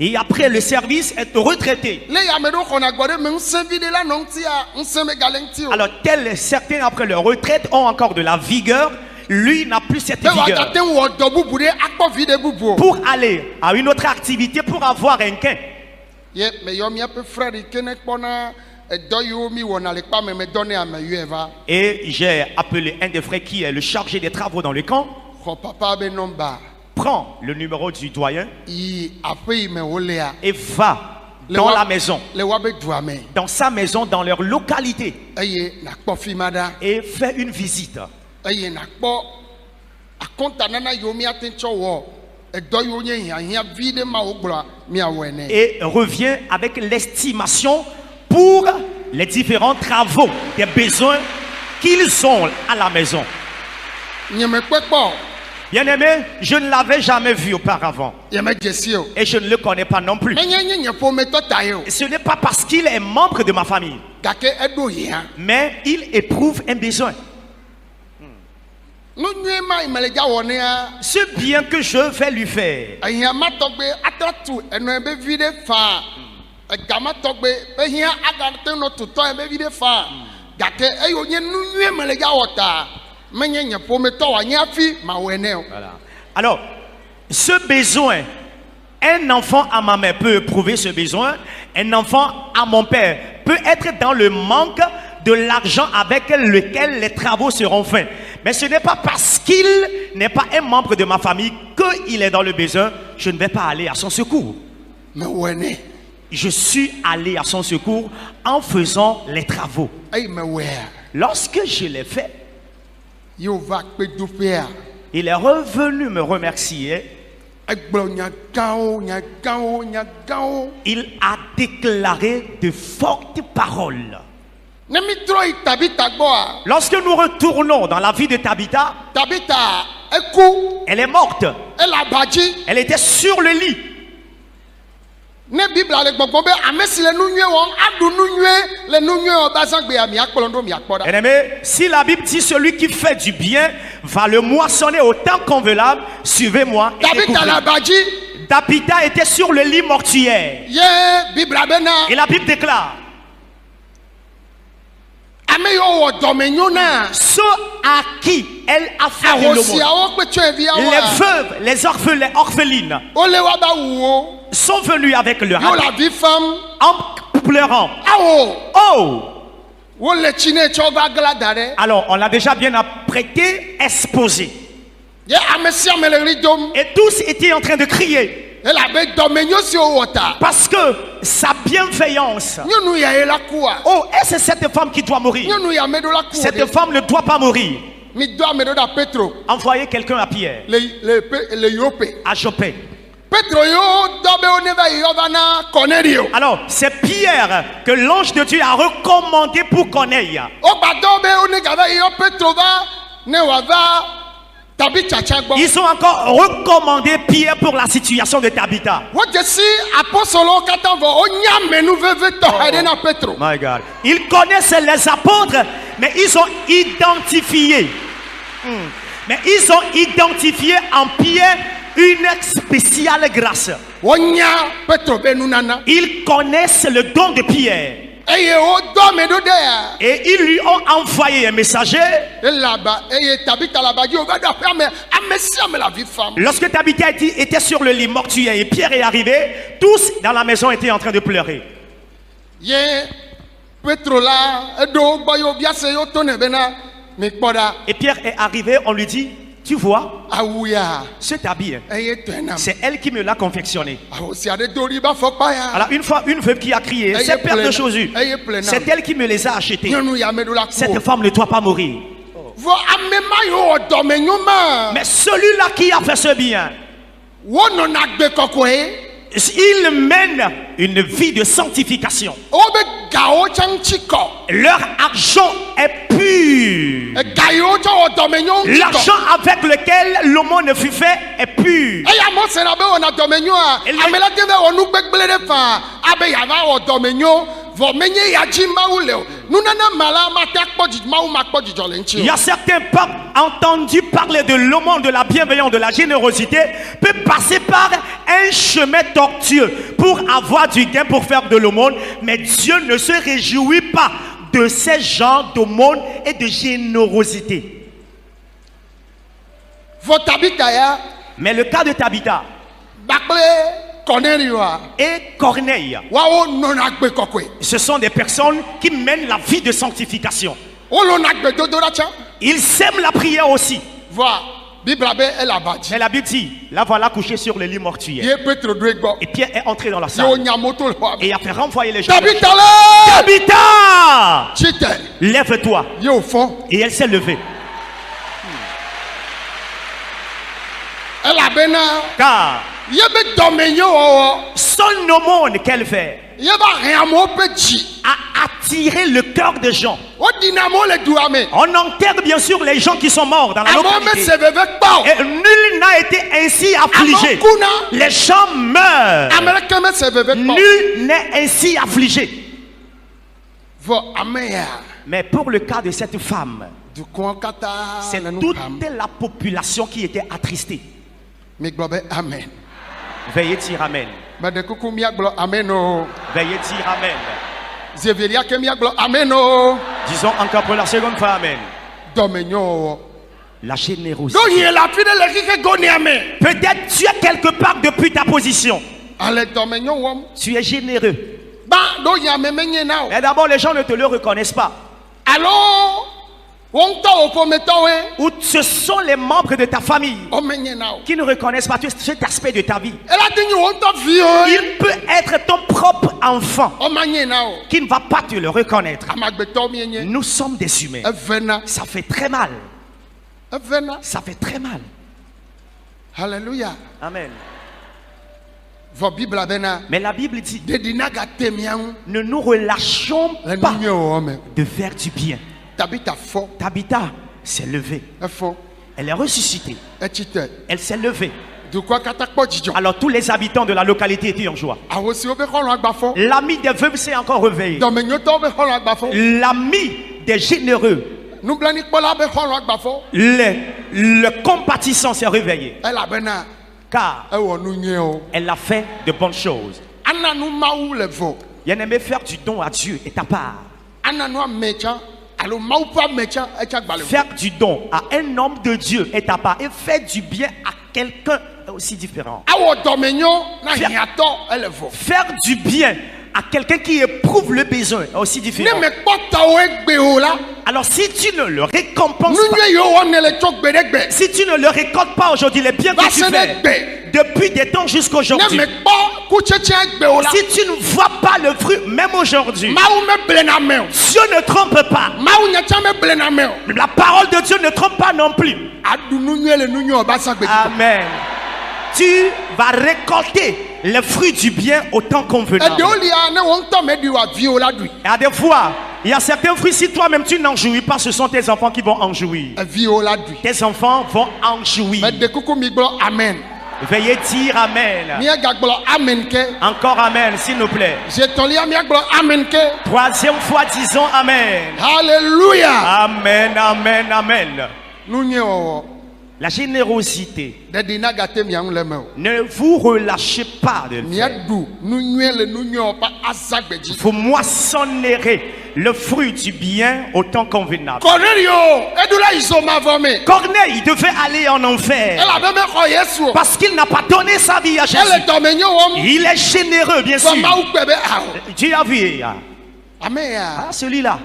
et après le service est retraité. Alors certains après leur retraite ont encore de la vigueur. Lui n'a plus cette vigueur pour aller à une autre activité pour avoir un gain. Et j'ai appelé un des frères qui est le chargé des travaux dans le camp. Prends le numéro du doyen et va dans la maison, dans sa maison, dans leur localité, et fais une visite. Et reviens avec l'estimation pour les différents travaux, des besoins qu'ils ont à la maison. Bien-aimé, je ne l'avais jamais vu auparavant. Et je ne le connais pas non plus. Ce n'est pas parce qu'il est membre de ma famille. Mais il éprouve un besoin. Ce bien que je vais lui faire. Voilà. Alors, ce besoin, un enfant à ma mère peut éprouver ce besoin, un enfant à mon père peut être dans le manque de l'argent avec lequel les travaux seront faits. Mais ce n'est pas parce qu'il n'est pas un membre de ma famille qu'il est dans le besoin, je ne vais pas aller à son secours. Je suis allé à son secours en faisant les travaux. Lorsque je l'ai fait, il est revenu me remercier. Il a déclaré de fortes paroles. Lorsque nous retournons dans la vie de Tabitha, elle est morte. Elle était sur le lit. Bien-aimé, si la Bible dit celui qui fait du bien va le moissonner au temps convenable, suivez-moi. Tabitha était sur le lit mortuaire. Et la Bible déclare: ceux à qui elle a fait l'aumône, les veuves, les orphelines, sont venus avec leur habit en pleurant. Oh! Alors, on l'a déjà bien apprêté, exposé. Et tous étaient en train de crier. Parce que sa bienveillance. Oh, et c'est cette femme qui doit mourir. Cette femme ne doit pas mourir. Envoyez quelqu'un à Pierre, à Joppé. Alors, c'est Pierre que l'ange de Dieu a recommandé pour Corneille. Ils ont encore recommandé Pierre pour la situation de Tabitha. My God. Ils connaissent les apôtres, mais ils ont identifié. Mais ils ont identifié en Pierre une spéciale grâce. Ils connaissent le don de Pierre. Et ils lui ont envoyé un messager. Lorsque Tabitha était sur le lit mortuaire et Pierre est arrivé, tous dans la maison étaient en train de pleurer. Et Pierre est arrivé, on lui dit: tu vois, cet habit, c'est elle qui me l'a confectionné. Alors une veuve qui a crié, ces paires de chaussures, c'est elle qui me les a achetées. Cette femme ne doit pas mourir. Mais celui-là qui a fait ce bien, Ils mènent une vie de sanctification. Leur argent est pur. L'argent avec lequel le monde fut fait est pur. Il y a certains papes entendus parler de l'aumône, de la bienveillance, de la générosité, peut passer par un chemin tortueux pour avoir du gain, pour faire de l'aumône, mais Dieu ne se réjouit pas de ces genres d'aumône et de générosité. Mais le cas de Tabitha et Corneille, ce sont des personnes qui mènent la vie de sanctification. Ils sèment la prière aussi. Mais la Bible dit, la voilà couchée sur le lit mortuaire. Et Pierre est entré dans la salle. Et il a fait renvoyer les gens. Tabitha, lève-toi. Et elle s'est levée. Car son aumône qu'elle fait a attiré le cœur des gens. On enterre bien sûr les gens qui sont morts dans la localité. Et nul n'a été ainsi affligé. Les gens meurent. Nul n'est ainsi affligé. Mais pour le cas de cette femme, c'est toute la population qui était attristée. Amen. Veuillez dire Amen. Veuillez dire Amen. Disons encore pour la seconde fois Amen. La générosité. Peut-être tu es quelque part depuis ta position. Tu es généreux. Mais d'abord les gens ne te le reconnaissent pas. Ou ce sont les membres de ta famille qui ne reconnaissent pas cet aspect de ta vie. Il peut être ton propre enfant qui ne va pas te le reconnaître. Nous sommes des humains. Ça fait très mal. Ça fait très mal. Alléluia. Amen. Mais la Bible dit, ne nous relâchons pas de faire du bien. Tabitha s'est levée. Elle est ressuscitée. Elle s'est levée. Alors tous les habitants de la localité étaient en joie. L'ami des veuves s'est encore réveillé. L'ami des généreux, le compatissant s'est réveillé. Car elle a fait de bonnes choses. Bien-aimé, faire du don à Dieu est ta part. Faire du don à un homme de Dieu est ta part. Et faire du bien à quelqu'un est aussi différent. Faire du bien à quelqu'un qui éprouve le besoin est aussi différent. Alors si tu ne le récompenses pas, si tu ne le récoltes pas aujourd'hui, les biens que tu fais depuis des temps jusqu'aujourd'hui, si tu ne vois pas le fruit même aujourd'hui, Dieu ne trompe pas. La parole de Dieu ne trompe pas non plus. Amen. Tu vas récolter les fruits du bien au temps convenable. Et à des fois, il y a certains fruits, si toi-même tu n'en jouis pas, ce sont tes enfants qui vont en jouir. Tes enfants vont en jouir. Amen. Veuillez dire Amen. Encore Amen, s'il nous plaît. Troisième fois, disons Amen. Alléluia. Amen, amen, amen. La générosité. Ne vous relâchez pas de le faire. Vous moissonnerez le fruit du bien au temps convenable. Corneille devait aller en enfer parce qu'il n'a pas donné sa vie à Jésus. Il est généreux, bien sûr. Tu as vu celui-là.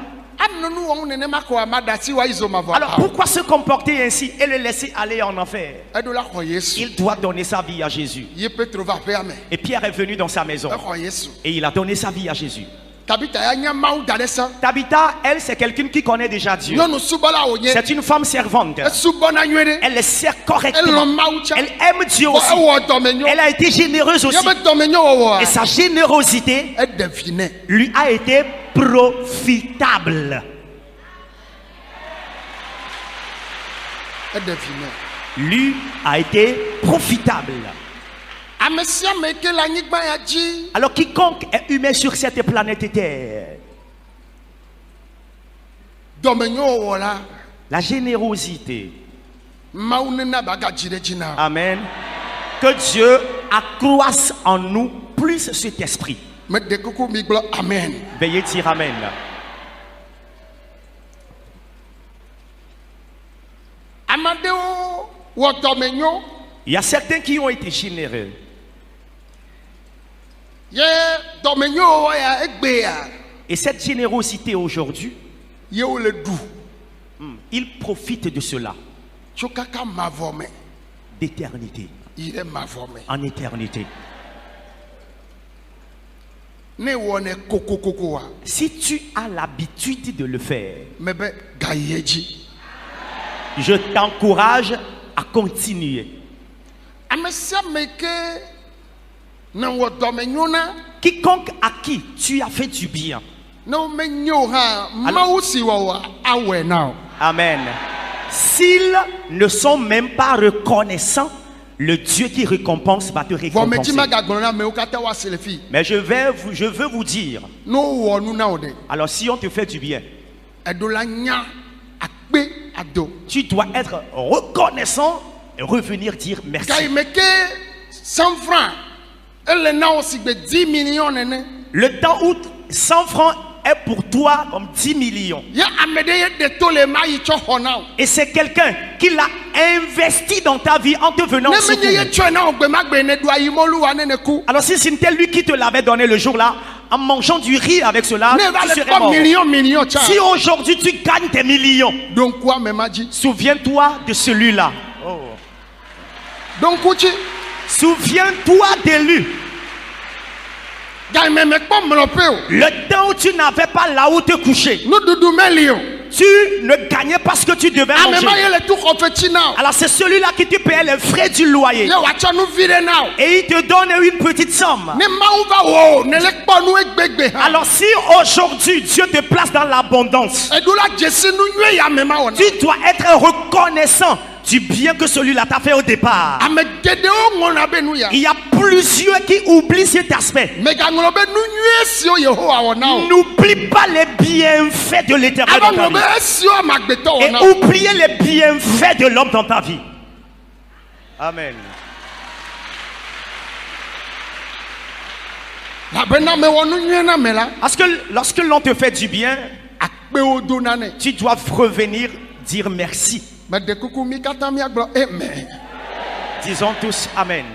Alors pourquoi se comporter ainsi et le laisser aller en enfer? Il doit donner sa vie à Jésus. Et Pierre est venu dans sa maison et il a donné sa vie à Jésus. Tabitha, elle, c'est quelqu'un qui connaît déjà Dieu. C'est une femme servante. Elle le sert correctement. Elle aime Dieu aussi. Elle a été généreuse aussi. Et sa générosité lui a été profitable. Lui a été profitable. Alors quiconque est humain sur cette planète Terre, la générosité, amen, que Dieu accroisse en nous plus cet esprit. Veuillez dire amen. Il y a certains qui ont été généreux. Et cette générosité aujourd'hui, ils profitent de cela. D'éternité. En éternité. Si tu as l'habitude de le faire, je t'encourage à continuer. Quiconque à qui tu as fait du bien, amen, s'ils ne sont même pas reconnaissants, le Dieu qui récompense va te récompenser. Mais je veux vous dire, alors si on te fait du bien, tu dois être reconnaissant et revenir dire merci. 100 francs. Le temps où 100 francs est pour toi comme 10 millions. Et c'est quelqu'un qui l'a investi dans ta vie en te venant secourir. Alors si c'était lui qui te l'avait donné le jour là, en mangeant du riz avec cela, tu serais mort. Si aujourd'hui tu gagnes tes millions, souviens-toi de celui-là. Souviens-toi de lui. Le temps où tu n'avais pas là où te coucher, tu ne gagnais pas ce que tu devais manger. Alors c'est celui-là qui te payait les frais du loyer. Et il te donne une petite somme. Alors si aujourd'hui Dieu te place dans l'abondance, tu dois être reconnaissant du bien que celui-là t'a fait au départ. Il y a plusieurs qui oublient cet aspect. N'oublie pas les bienfaits de l'Éternel dans ta vie. Et oubliez les bienfaits de l'homme dans ta vie. Amen. Parce que lorsque l'on te fait du bien, tu dois revenir dire merci. Disons tous amen.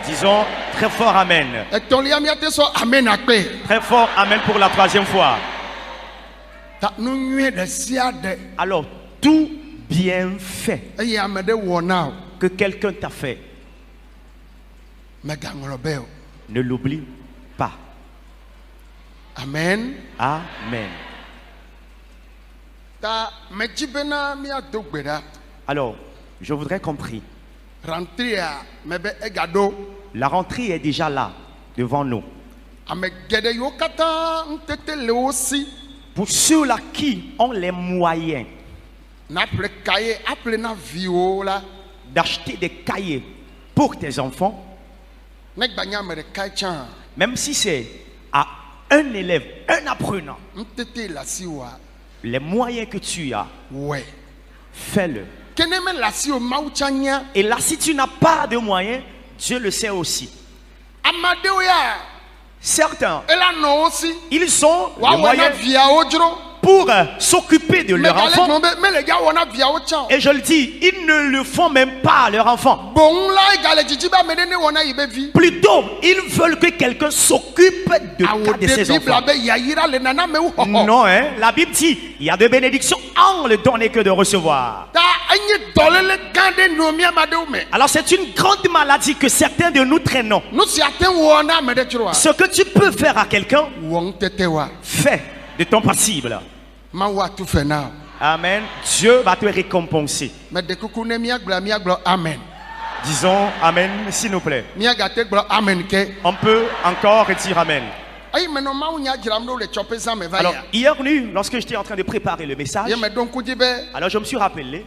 Disons très fort amen. Très fort amen pour la troisième fois. Alors tout bienfait que quelqu'un t'a fait, ne l'oublie pas. Amen. Amen. Alors, je voudrais qu'on prie. La rentrée est déjà là, devant nous. Pour ceux-là qui ont les moyens d'acheter des cahiers pour tes enfants, même si c'est à un élève, un apprenant, les moyens que tu as, fais-le. Et là, si tu n'as pas de moyens, Dieu le sait aussi. Certains, ils ont les moyens pour s'occuper de leur enfant. Et je le dis, ils ne le font même pas à leur enfant. Plutôt, ils veulent que quelqu'un s'occupe de ses enfants. Non, hein? La Bible dit, il y a de bénédictions en le donner que de recevoir. Alors c'est une grande maladie que certains de nous traînons. Ce que tu peux faire à quelqu'un, fais de ton possible. Amen. Dieu va te récompenser. Disons Amen, s'il nous plaît. On peut encore dire Amen. Alors, hier nuit, lorsque j'étais en train de préparer le message, alors je me suis rappelé.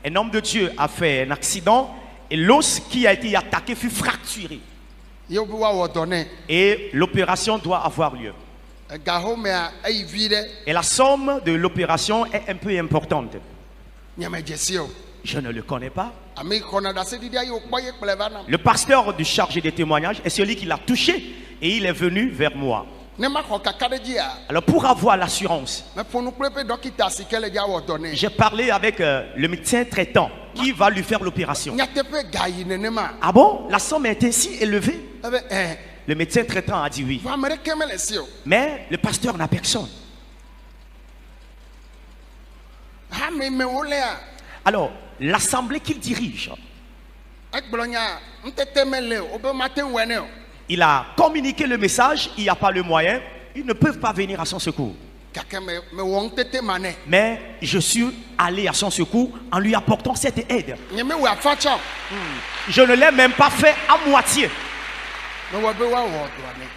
Un homme de Dieu a fait un accident et l'os qui a été attaqué fut fracturé. Et l'opération doit avoir lieu. Et la somme de l'opération est un peu importante. Je ne le connais pas. Le pasteur du chargé des témoignages est celui qui l'a touché et il est venu vers moi. Alors pour avoir l'assurance, j'ai parlé avec le médecin traitant qui va lui faire l'opération. Ah bon? La somme est ainsi élevée? Le médecin traitant a dit oui. Mais le pasteur n'a personne. Alors, l'assemblée qu'il dirige, il a communiqué le message, il n'y a pas le moyen, ils ne peuvent pas venir à son secours. Mais je suis allé à son secours en lui apportant cette aide. Je ne l'ai même pas fait à moitié.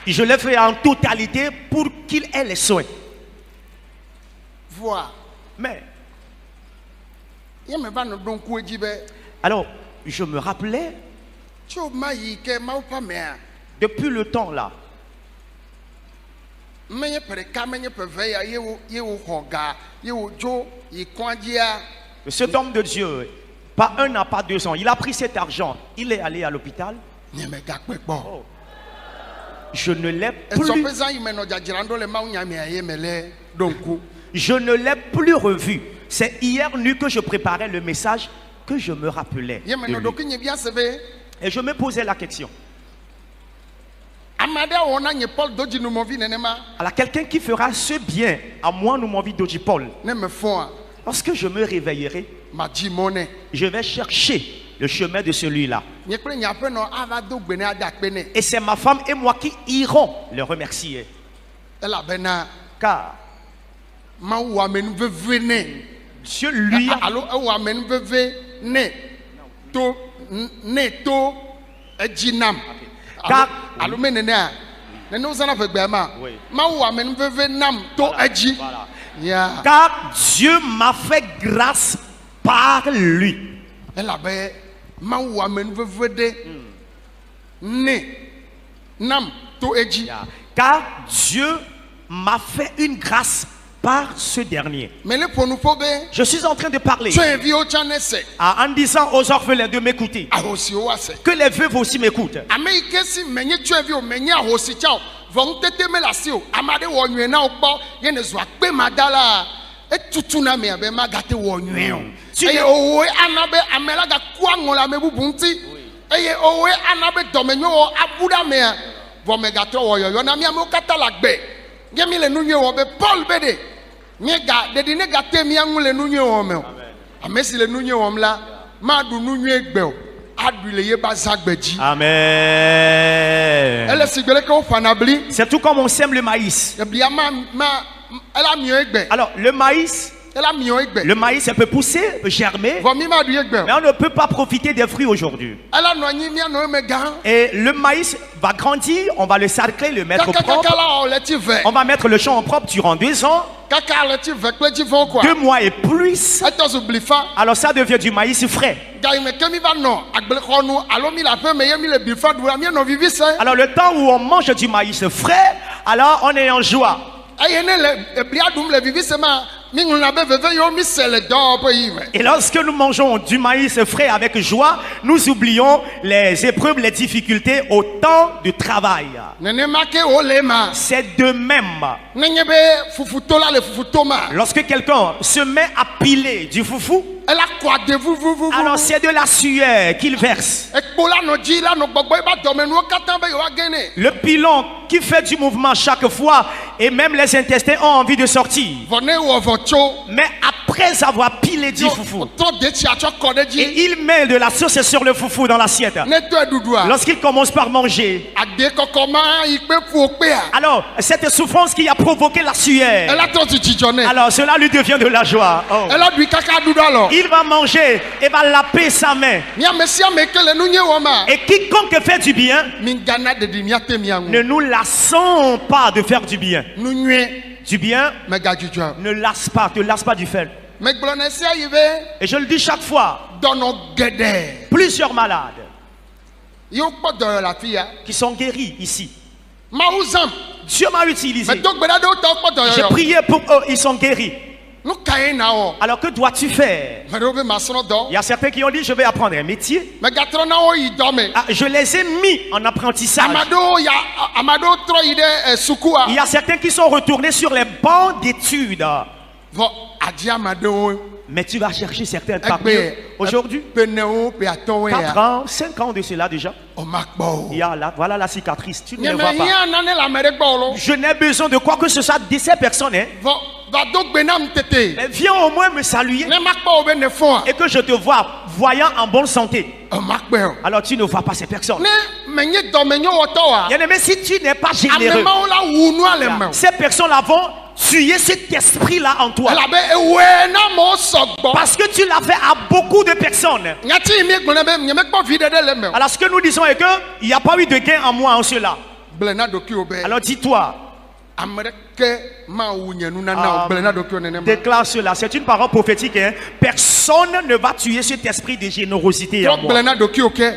Je l'ai fait en totalité pour qu'il ait les soins. Mais alors, je me rappelais depuis le temps là. Cet homme de Dieu, pas un an, pas 2 ans, il a pris cet argent, il est allé à l'hôpital. Oh. Je ne l'ai plus. Je ne l'ai plus revu. C'est hier nuit que je préparais le message que je me rappelais. Et je me posais la question. Alors quelqu'un qui fera ce bien à moi, nous m'envie Paul. Lorsque je me réveillerai, je vais chercher le chemin de celui-là. Et c'est ma femme et moi qui irons le remercier. Car Dieu lui a... Car Dieu m'a fait grâce par lui. Car Dieu m'a fait une grâce par ce dernier. Je suis en train de parler en disant aux orphelins de m'écouter, que les veuves aussi m'écoutent. Amen. C'est tout comme on sème le maïs. Alors le maïs, ça peut pousser, peut germer, mais on ne peut pas profiter des fruits aujourd'hui. Et le maïs va grandir, on va le sarcler, le mettre propre. On va mettre le champ en propre durant 2 ans. 2 mois et plus. Alors ça devient du maïs frais. Alors le temps où on mange du maïs frais, alors on est en joie. Et lorsque nous mangeons du maïs frais avec joie, nous oublions les épreuves, les difficultés au temps du travail. C'est de même. Lorsque quelqu'un se met à piler du foufou, alors c'est de la sueur qu'il verse. Le pilon qui fait du mouvement chaque fois et même les intestins ont envie de sortir. Mais après avoir pilé du foufou, et il met de la sauce sur le foufou dans l'assiette. Lorsqu'il commence par manger, alors cette souffrance qui a provoqué la sueur, alors cela lui devient de la joie. Oh. Il va manger et va laper sa main. Et quiconque fait du bien, ne nous lassons pas de faire du bien. Du bien ne lasse pas, te lasse pas du fait. Et je le dis chaque fois, plusieurs malades qui sont guéris ici. Dieu m'a utilisé. J'ai prié pour eux, ils sont guéris. Alors que dois-tu faire? Il y a certains qui ont dit je vais apprendre un métier. Je les ai mis en apprentissage. Il y a certains qui sont retournés sur les bancs d'études. Mais tu vas chercher certains parmi eux aujourd'hui. 4 ans, 5 ans de cela déjà. Il y a là, voilà la cicatrice. Tu ne le vois pas. Je n'ai besoin de quoi que ce soit de ces personnes. Hein. Mais viens au moins me saluer. Et que je te vois voyant en bonne santé. Alors tu ne vois pas ces personnes. Mais si tu n'es pas généreux, ces personnes-là vont tuer cet esprit-là en toi. Parce que tu l'as fait à beaucoup de personnes. Alors ce que nous disons est qu'il n'y a pas eu de gain en moi en cela. Alors dis-toi, déclare cela, c'est une parole prophétique. Hein? Personne ne va tuer cet esprit de générosité en moi.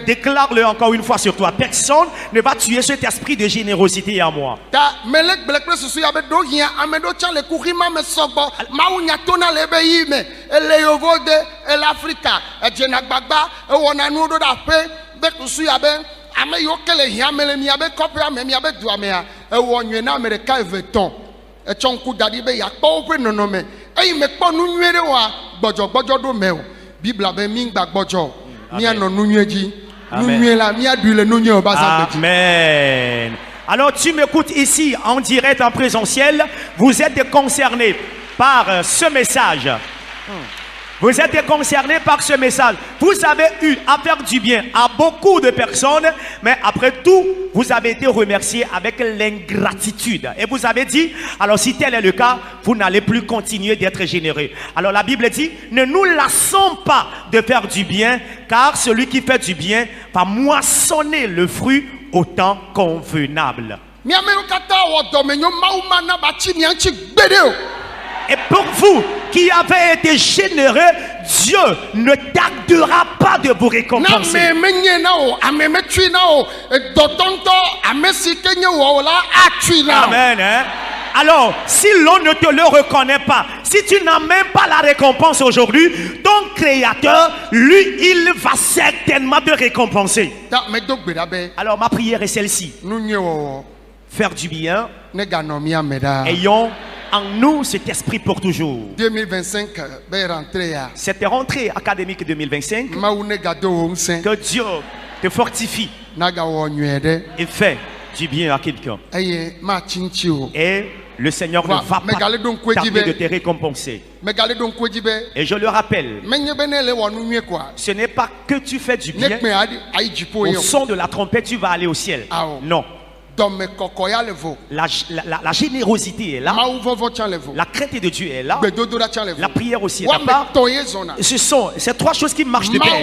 Déclare-le encore une fois sur toi. Personne ne va tuer cet esprit de générosité en moi. Amen. Alors tu m'écoutes ici en direct, en présentiel. Vous êtes concernés par ce message. Vous êtes concernés par ce message. Vous avez eu à faire du bien à beaucoup de personnes, mais après tout, vous avez été remerciés avec l'ingratitude. Et vous avez dit, alors si tel est le cas, vous n'allez plus continuer d'être généreux. Alors la Bible dit, ne nous lassons pas de faire du bien, car celui qui fait du bien va moissonner le fruit au temps convenable. Et pour vous qui avez été généreux, Dieu ne tardera pas de vous récompenser. Amen. Hein? Alors, si l'on ne te le reconnaît pas, si tu n'as même pas la récompense aujourd'hui, ton Créateur, lui, il va certainement te récompenser. Alors, ma prière est celle-ci. Faire du bien. Ayons en nous cet esprit pour toujours. 2025, cette rentrée académique 2025, que Dieu te fortifie et fait du bien à quelqu'un. Et le Seigneur ne va pas tarder de te récompenser. Et je le rappelle, ce n'est pas que tu fais du bien, au son de la trompette tu vas aller au ciel. Non. La générosité est là. La crainte de Dieu est là. La prière aussi est là. Ce sont ces 3 choses qui marchent de pair.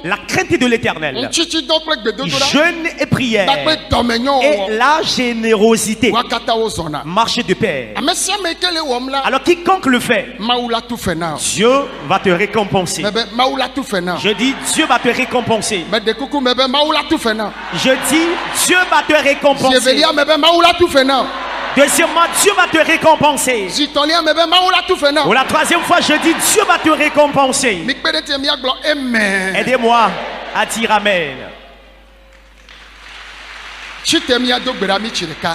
La crainte de l'Éternel, jeûne et prière, et la générosité marchent de pair. Alors quiconque le fait, Dieu va te récompenser. Je dis Dieu va te récompenser. Je dis Dieu va te récompenser. Deuxièmement, Dieu va te récompenser. Pour la troisième fois, je dis Dieu va te récompenser. Aidez-moi à dire Amen.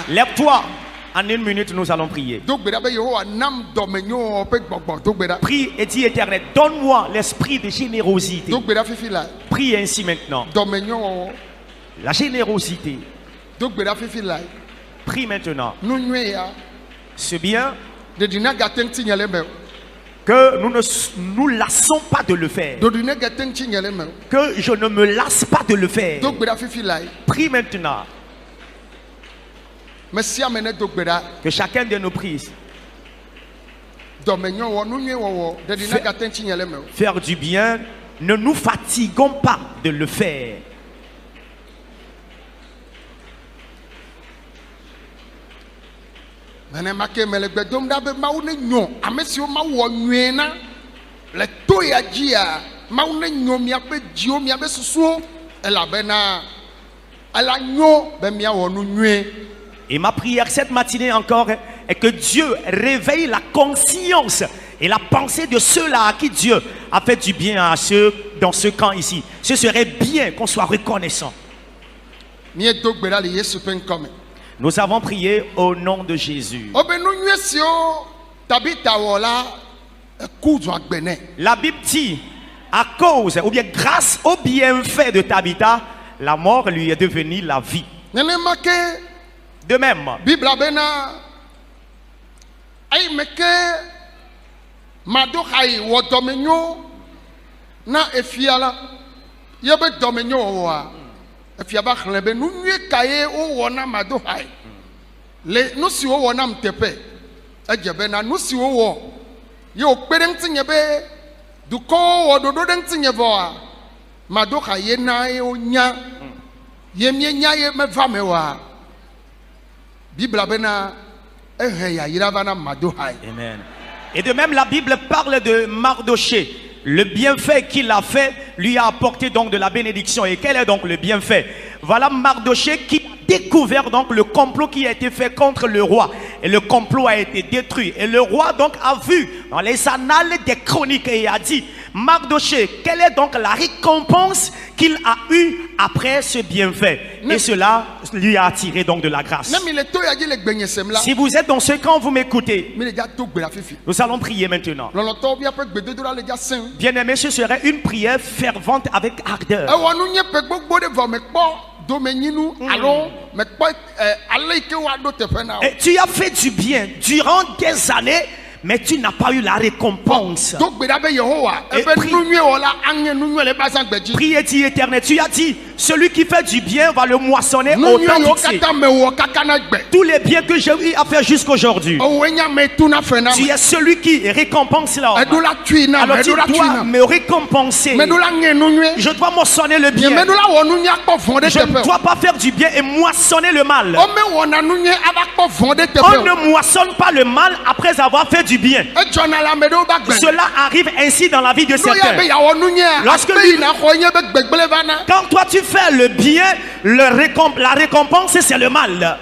Lève-toi. En 1 minute, nous allons prier. Prie et dis Éternel, donne-moi l'esprit de générosité. Prie ainsi maintenant. La générosité. Prie maintenant. C'est bien que nous ne nous lassons pas de le faire. Que je ne me lasse pas de le faire. Prie maintenant. Que chacun de nos prises faire du bien, ne nous fatiguons pas de le faire. Et ma prière cette matinée encore est que Dieu réveille la conscience et la pensée de ceux-là à qui Dieu a fait du bien à ceux dans ce camp ici. Ce serait bien qu'on soit reconnaissant. Nous avons prié au nom de Jésus. La Bible dit, à cause ou bien grâce au bienfait de Tabitha, la mort lui est devenue la vie. De même, Bible na efiala yebe domenyo wa efiaba khlebe nu nwe kaye o wona madohai le no si o wona mtepe ejebe na no si o wo ye o pere ntinye be duko wo dodo de ntinye bo a madohai ye na ye onya ye mienya ye meva mewa Bible bena ehe ya yiraba na madohai. Amen. Et de même la Bible parle de Mardoché. Le bienfait qu'il a fait lui a apporté donc de la bénédiction. Et quel est donc le bienfait? Voilà Mardoché qui a découvert donc le complot qui a été fait contre le roi. Et le complot a été détruit. Et le roi donc a vu dans les annales des chroniques et a dit: Mardoché, quelle est donc la récompense qu'il a eue après ce bienfait? Et cela lui a attiré donc de la grâce. Si vous êtes dans ce camp, vous m'écoutez. Nous allons prier maintenant. Bien-aimé, ce serait une prière fervente avec ardeur. Et tu as fait du bien durant des années, mais tu n'as pas eu la récompense. Prie et dis Éternel, tu as dit, celui qui fait du bien va le moissonner au temps fixé. Tous les biens que j'ai eu à faire jusqu'aujourd'hui, tu es celui qui récompense l'homme. Alors tu dois me récompenser. Je dois moissonner le bien. Je ne dois pas faire du bien et moissonner le mal. On ne moissonne pas le mal après avoir fait du bien. Cela arrive ainsi dans la vie de certains. Lorsque quand toi tu fais le bien, la récompense c'est le mal.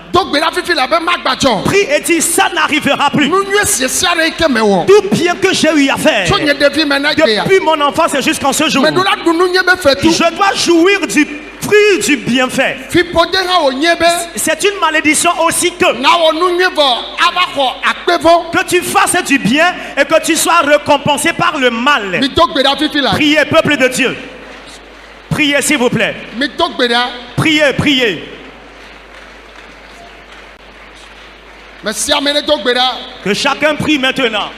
Prie et dis, ça n'arrivera plus. Tout bien que j'ai eu à faire depuis mon enfance jusqu'en ce jour, je dois jouir du fruit du bienfait. C'est une malédiction aussi que tu fasses du bien et que tu sois récompensé par le mal. Priez, peuple de Dieu. Priez s'il vous plaît. Priez, priez. Que chacun prie maintenant.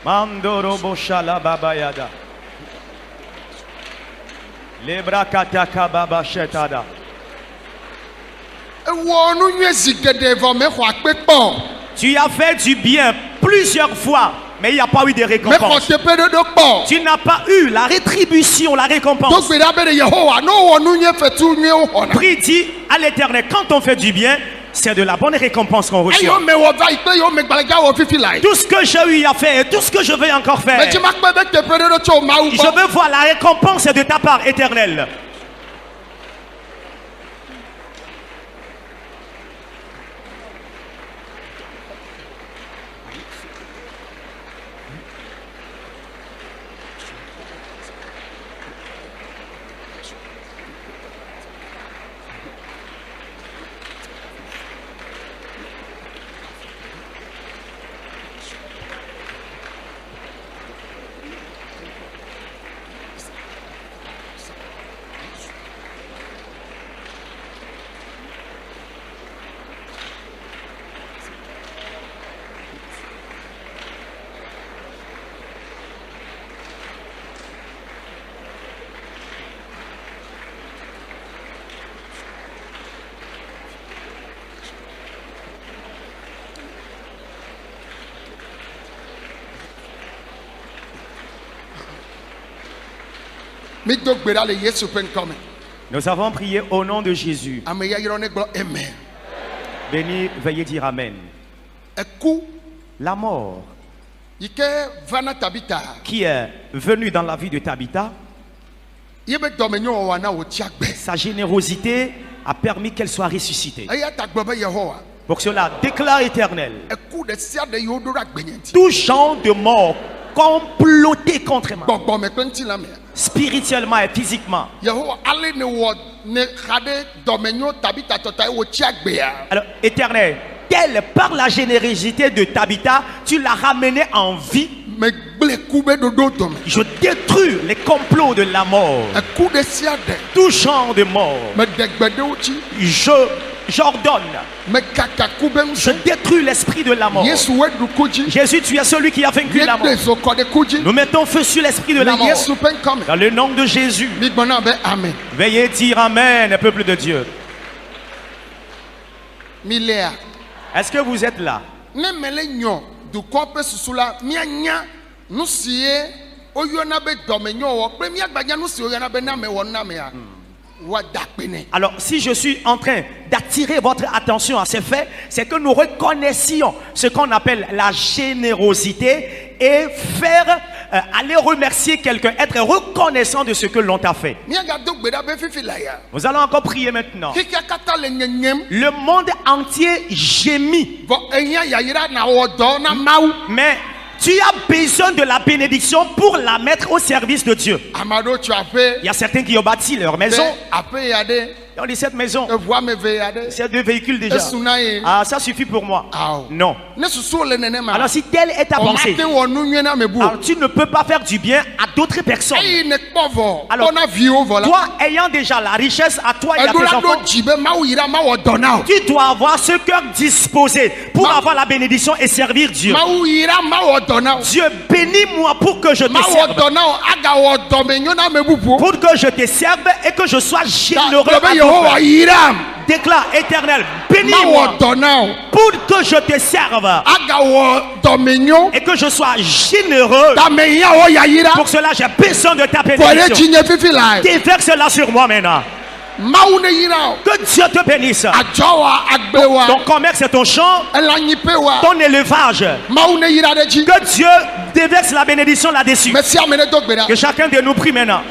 Mandoro boshala baba yada. Lebra kataka baba shetada. Tu as fait du bien plusieurs fois Mais il n'y a pas eu de récompense. Tu n'as pas eu la rétribution, la récompense. Prie, dis à l'Éternel, quand on fait du bien, c'est de la bonne récompense qu'on reçoit. Tout ce que j'ai eu à faire et tout ce que je vais encore faire, je veux voir la récompense de ta part, Éternel. Nous avons prié au nom de Jésus. Béni, veuillez dire Amen. La mort qui est venue dans la vie de Tabitha, sa générosité a permis qu'elle soit ressuscitée. Pour cela, déclare Éternel, tout genre de mort comploté contre moi, spirituellement et physiquement. Alors, Éternel, tel par la générosité de Tabitha, tu l'as ramené en vie. Je détruis les complots de la mort, tout genre de mort. J'ordonne, je détruis l'esprit de la mort. Jésus, tu es celui qui a vaincu la mort. Nous mettons feu sur l'esprit de la mort. Dans le nom de Jésus. Veuillez dire Amen, peuple de Dieu. Est-ce que vous êtes là? Alors, si je suis en train d'attirer votre attention à ces faits, c'est que nous reconnaissions ce qu'on appelle la générosité et faire aller remercier quelqu'un, être reconnaissant de ce que l'on t'a fait. Nous allons encore prier maintenant. Le monde entier gémit. Mais tu as besoin de la bénédiction pour la mettre au service de Dieu. Il y a certains qui ont bâti leur maison. On dit cette maison, c'est 2 véhicules déjà. Ah, ça suffit pour moi. Non. Alors si telle est ta pensée, alors tu ne peux pas faire du bien à d'autres personnes. Alors toi ayant déjà la richesse, à toi et à tes enfants, tu dois avoir ce cœur disposé pour avoir la bénédiction et servir Dieu. Dieu, bénis-moi pour que je te serve, pour que je te serve et que je sois généreux. Déclare, Éternel, bénis-moi pour que je te serve et que je sois généreux. Pour cela, j'ai besoin de ta bénédiction. Déverse cela sur moi maintenant. Que Dieu te bénisse. Ton commerce et ton champ, ton élevage, que Dieu déverse la bénédiction là-dessus. Que chacun de nous prie maintenant.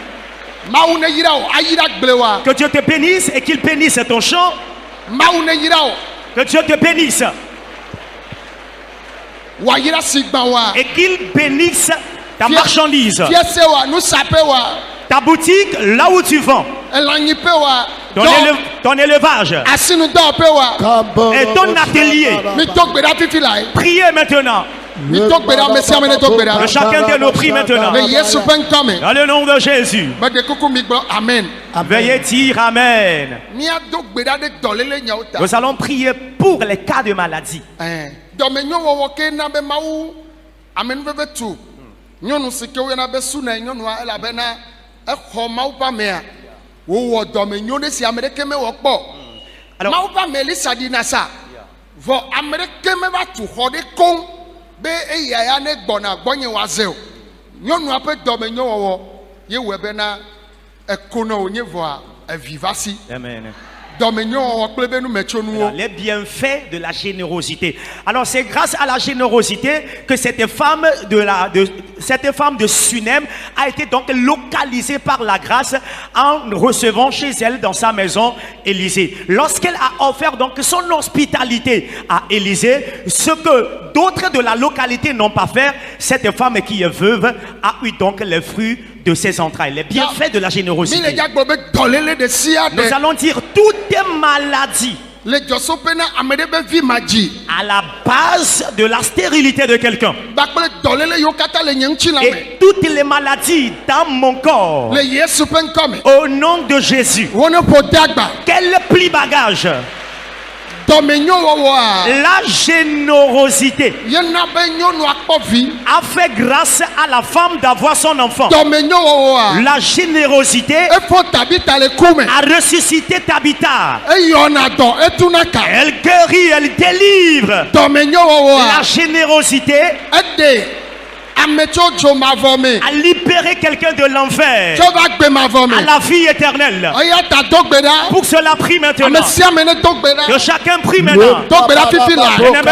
Que Dieu te bénisse et qu'il bénisse ton champ. Que Dieu te bénisse et qu'il bénisse ta marchandise, ta boutique, là où tu vends, ton élevage et ton atelier. Priez maintenant. Que chacun de nos prie maintenant. Dans le nom de Jésus. Veuillez dire Amen. Nous allons prier pour les cas de maladie. Alors, be eya ne gbona gbonye wazeo nyɔnu aƒe dɔme nyɔwɔwɔ ye wɔ be na ekono onye voa evivasi. Amen. Les bienfaits de la générosité. Alors c'est grâce à la générosité que cette femme de Sunem a été donc localisée par la grâce en recevant chez elle dans sa maison Élisée. Lorsqu'elle a offert donc son hospitalité à Élisée, ce que d'autres de la localité n'ont pas fait, cette femme qui est veuve a eu donc les fruits de ses entrailles, les bienfaits de la générosité. Nous allons dire toutes les maladies à la base de la stérilité de quelqu'un et toutes les maladies dans mon corps au nom de Jésus. Quel pli bagage? La générosité a fait grâce à la femme d'avoir son enfant. La générosité a ressuscité Tabitha. Elle guérit, elle délivre. La générosité a libéré quelqu'un de l'enfer à la vie éternelle. Pour cela, prie maintenant. Que chacun prie maintenant.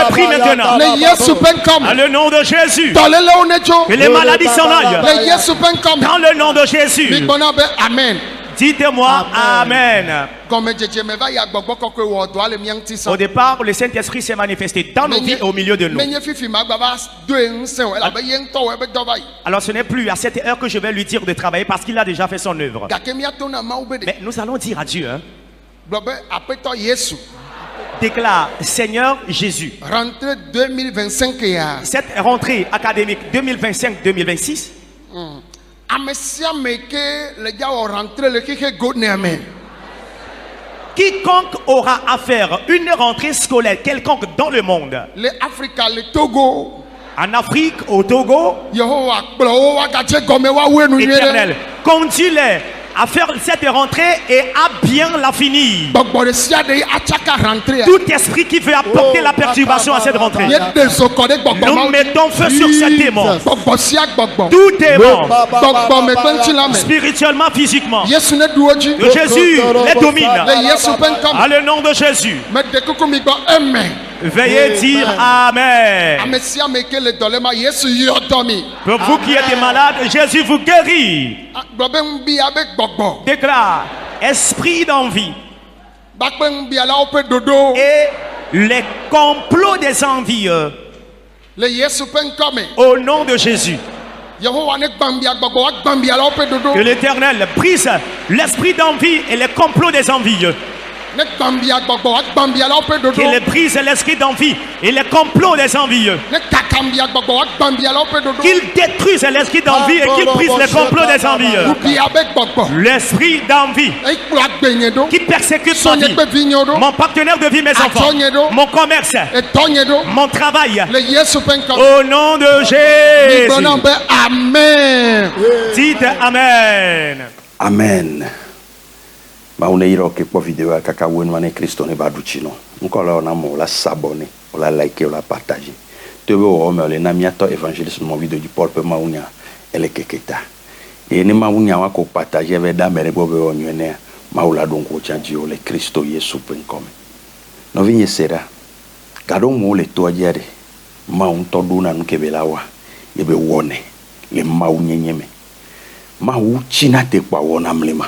Prie maintenant. Dans le nom de Jésus. Que les maladies s'en aillent. Dans le nom de Jésus. Amen. Dites-moi Amen. Au départ, le Saint-Esprit s'est manifesté dans nos vies et au milieu de nous. Alors ce n'est plus à cette heure que je vais lui dire de travailler parce qu'il a déjà fait son œuvre. Mais nous allons dire à Dieu. Déclare, Seigneur Jésus. Rentrée 2025. Cette rentrée académique 2025-2026. Quiconque aura à faire une rentrée scolaire quelconque dans le monde, en Afrique, au Togo, Éternel, conduis-les à faire cette rentrée et à bien la finir. Tout esprit qui veut apporter la perturbation à cette rentrée, nous mettons feu sur ces démons. Tout démon, spirituellement, physiquement, de Jésus les domine. À le nom de Jésus. Veuillez dire Amen. Pour vous qui êtes malades, Jésus vous guérit. Déclare, esprit d'envie et les complots des envieux au nom de Jésus. Que l'Éternel brise l'esprit d'envie et les complots des envieux. Qu'il brise l'esprit d'envie et les complots des envieux. Qu'il détruise l'esprit d'envie et qu'il brise les complots des envieux. L'esprit d'envie qui persécute mon vie, mon partenaire de vie, mes enfants, mon commerce, mon travail. Au nom de Jésus. Amen. Dites Amen. Amen. Mauneiro ke po video kaka wenu ane Kristo ne baduchino. Nkola ona mo la s'abonner, la liker, la partager. Tebe o me le na miato évangéliste mon vidéo du Paul pe maunya ele keketa. E ni maunya wa ko partager ve da mere bobe onwene maula donko chanjio le Kristo Yesu penkome. No vinye sera. Kado mo le to ajere. Maun to duna nkebelawa. Yebe wone le maunyenyeme. Mau china te kwa wona mlema.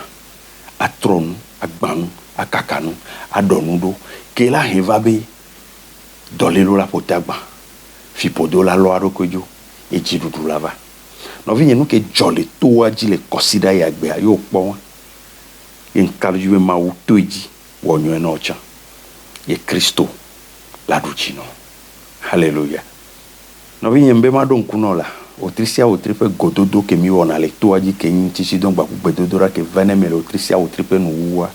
Atronu, agbanu, akakanu, adonudo, que la hevabe, dolelo la potagba, fipodo la loaro kojo, et jidudu lava. No vinye nou ke jole toa ji le kosida ya gbe ayo pon. En kaljuwe ma utoji, wonyo enocha. Ye Kristo la duchino. Hallelujah. No vinye mbe madon kunola. Otrisia otripe gododo ke mi wona le toaji ke ntishi donc ba kubedodora ke vanemele otrisia otripe nuwa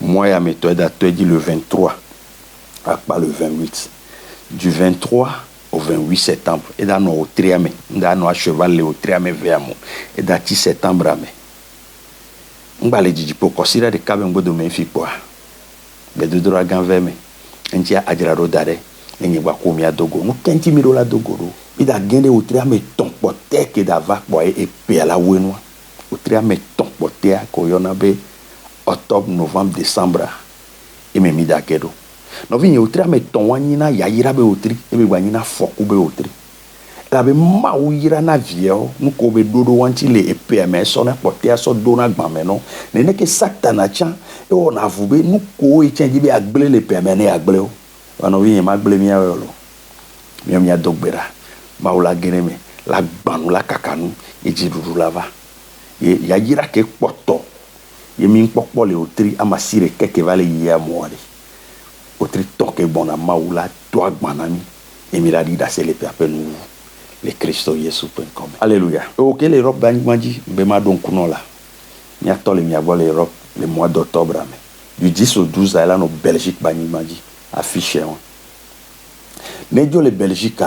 moi ya méthode a toaji le 23 pas le 28 du 23 au 28 septembre et dans au triame dans à cheval le au triame veamo et dans 10 septembre ame ngale jiji po considérer de kabe ngodo me fi po bedodora gan veme ntia ajira rodare enye ba ko mi adogo no kenti mi rola dogoro Il a gagné au tria me ton pote que d'ava boye et pe à la wenwa. Au tria me ton pote ko yona be octobre, novembre, décembre. Et me mida kedo. No vi au tria me ton wanina ya yira be otri e be wanina foku be otri. La be ma ou yira na vieo nu ko be dodo wanti le e pe me so na pote so do na gba me no. Ne ke sakta na chan e on avube nu ko e chen be agble le pe me ne agble o. Wano vi ma agble mi awelo. Mi a dogbera. Maoula geneme la gbanu la kakanu e jidudu lava ye ya yira ke poto ye min popo le otri amasire keke vale ye amoare otri toke bona maoula to agbanami e mi la di da se le pe nous le Christo Yesu.com. Alléluia. OK l'Europe banji be ma don kunola mi atole mi abo l'Europe le mois d'octobre du 10 au 12 à la no Belgique banji affiché on nejo le Belgique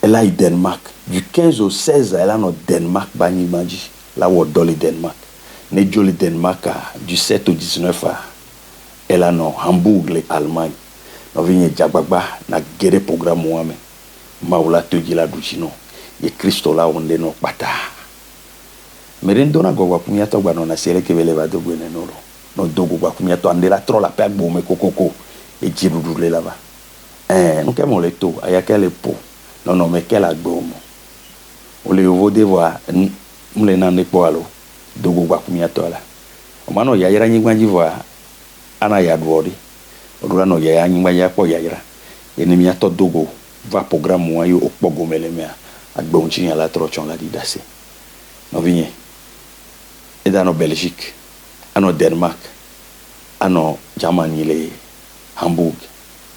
elle a eu Danemark. Du 15 au 16, elle a au Danemark, Bani Maji. Là où dans le Danemark. Nejo le Danemark, du 7 au 19, elle a no Hambourg, l'Allemagne. Nous venons de Djababa, na guerre programme Mohamed. Maoula te dit la douchino. Et Christo là, on est no bata. Mais rendona gowa pumiato gwa na sere ke vele va do gwene nolo. No dogo gwa pumiato andela tro la pe bo me kokoko. Et jirudu le lava. Nous kemo le to, ayaka le po. Non, mais quel agbomo. On les vaut de voir, nous les n'en est pas alors. Dogo Bakumiatola. On m'a dit, Yayra Nigwanji voit, Anna Yadwori. On a dit, Yayra po Yayra. Et Nemiato Dogo va programme moi au Pogo Melemea. À Bonchini à la trochon la didase. Nous venons. Et dans nos Belgique, à nos Danemark, à nos Germany, les Hambourg,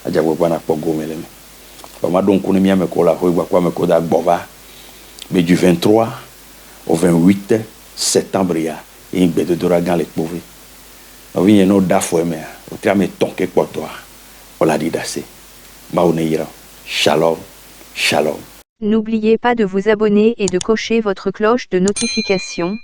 à Jabobana Pogo Melemea. Donc, on est mis à me coller, mais du 23 au 28 septembre, il y a une bête d'ouragan les pauvres. On vient nous d'affaires, mais on tient mes tonques pour toi. On l'a dit d'assez. Shalom, shalom. N'oubliez pas de vous abonner et de cocher votre cloche de notification.